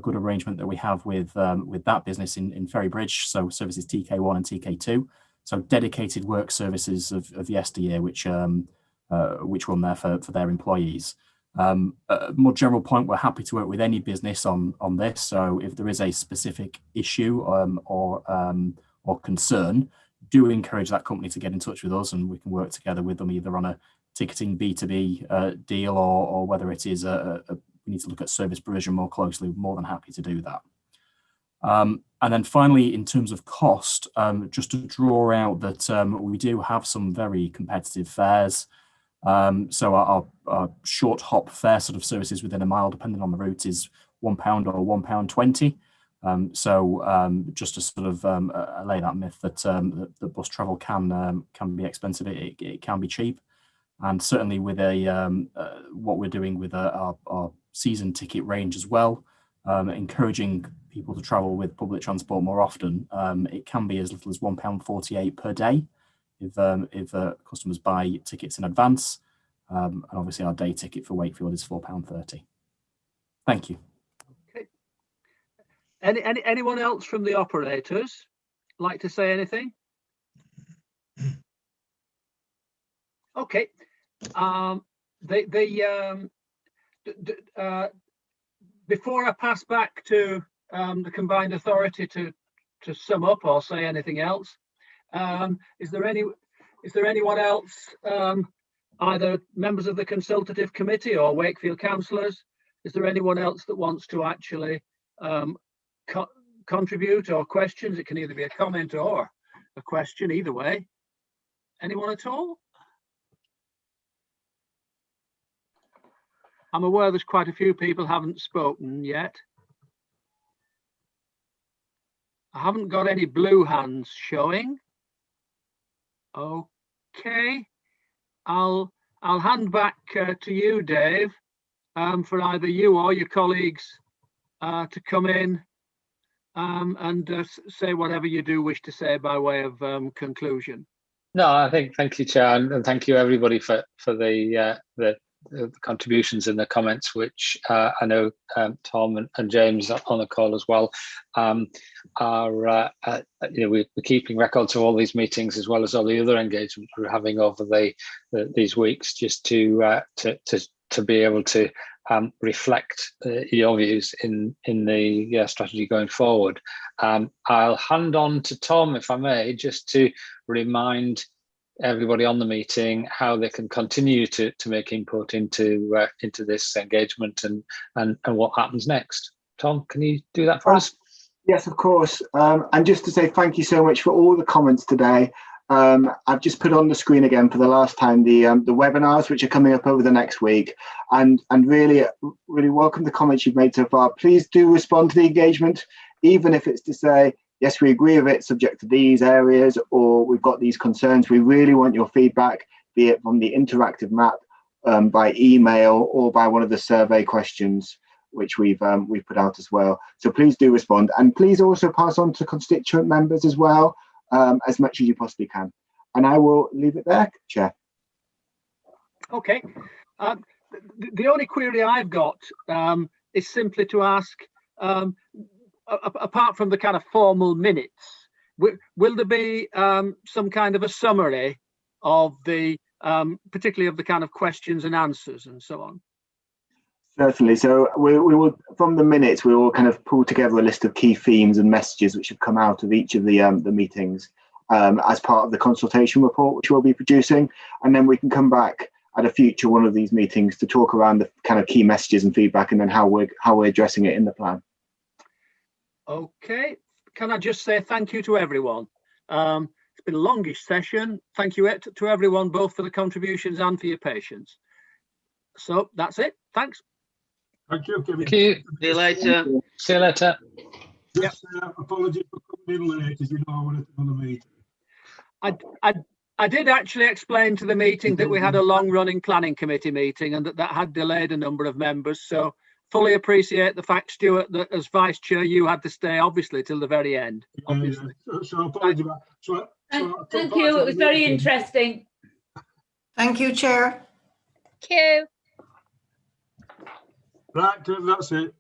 good arrangement that we have with that business in Ferrybridge. So services TK1 and TK2. So dedicated work services of yesteryear, which run there for their employees. A more general point, we're happy to work with any business on this. So if there is a specific issue or concern, do encourage that company to get in touch with us, and we can work together with them either on a ticketing B2B deal or whether it is we need to look at service provision more closely. We're more than happy to do that. And then finally, in terms of cost, just to draw out that we do have some very competitive fares. So our short hop fare sort of services within a mile, depending on the route, is £1 or £1.20. So just to sort of allay that myth that the bus travel can be expensive, it can be cheap. And certainly with what we're doing with our season ticket range as well, encouraging people to travel with public transport more often, it can be as little as £1.48 per day if customers buy tickets in advance. And obviously our day ticket for Wakefield is £4.30. Thank you. Okay. Anyone else from the operators like to say anything? Okay. Before I pass back to the combined authority to sum up or say anything else, is there anyone else, either members of the Consultative Committee or Wakefield councillors, is there anyone else that wants to actually contribute or questions? It can either be a comment or a question, either way. Anyone at all? I'm aware there's quite a few people haven't spoken yet. I haven't got any blue hands showing. Okay, I'll hand back to you, Dave, for either you or your colleagues to come in and say whatever you do wish to say by way of conclusion. No, I think thank you, Chair, and thank you everybody for the contributions and the comments, which I know Tom and James on the call as well are we're keeping records of all these meetings as well as all the other engagement we're having over these weeks, just to be able to reflect your views in the strategy going forward. I'll hand on to Tom, if I may, just to remind everybody on the meeting how they can continue to make input into this engagement and what happens next. Tom, can you do that for us? Yes, of course. And just to say thank you so much for all the comments today. I've just put on the screen again for the last time the webinars which are coming up over the next week, and really welcome the comments you've made so far. Please do respond to the engagement, even if it's to say, yes, we agree with it subject to these areas, or we've got these concerns. We really want your feedback, be it from the interactive map, by email, or by one of the survey questions which we've put out as well. So please do respond, and please also pass on to constituent members as well, as much as you possibly can. And I will leave it there, Chair. Okay. The only query I've got is simply to ask, apart from the kind of formal minutes, will there be some kind of a summary of the, particularly of the kind of questions and answers and so on? Certainly. So we will, from the minutes, we will kind of pull together a list of key themes and messages which have come out of each of the meetings as part of the consultation report, which we'll be producing, and then we can come back at a future one of these meetings to talk around the kind of key messages and feedback, and then how we're addressing it in the plan. Okay. Can I just say thank you to everyone? It's been a longish session. Thank you to everyone, both for the contributions and for your patience. So that's it. Thanks. Thank you, Kevin. Thank you. See you later. See you later. Just apologies for coming in late, as you know, I wanted to go to the meeting. I did actually explain to the meeting that we had a long-running planning committee meeting and that had delayed a number of members. So fully appreciate the fact, Stuart, that as vice chair you had to stay obviously till the very end. Obviously. So apologies about Thank you. It was very interesting. Thank you, Chair. Thank you. Right, that's it.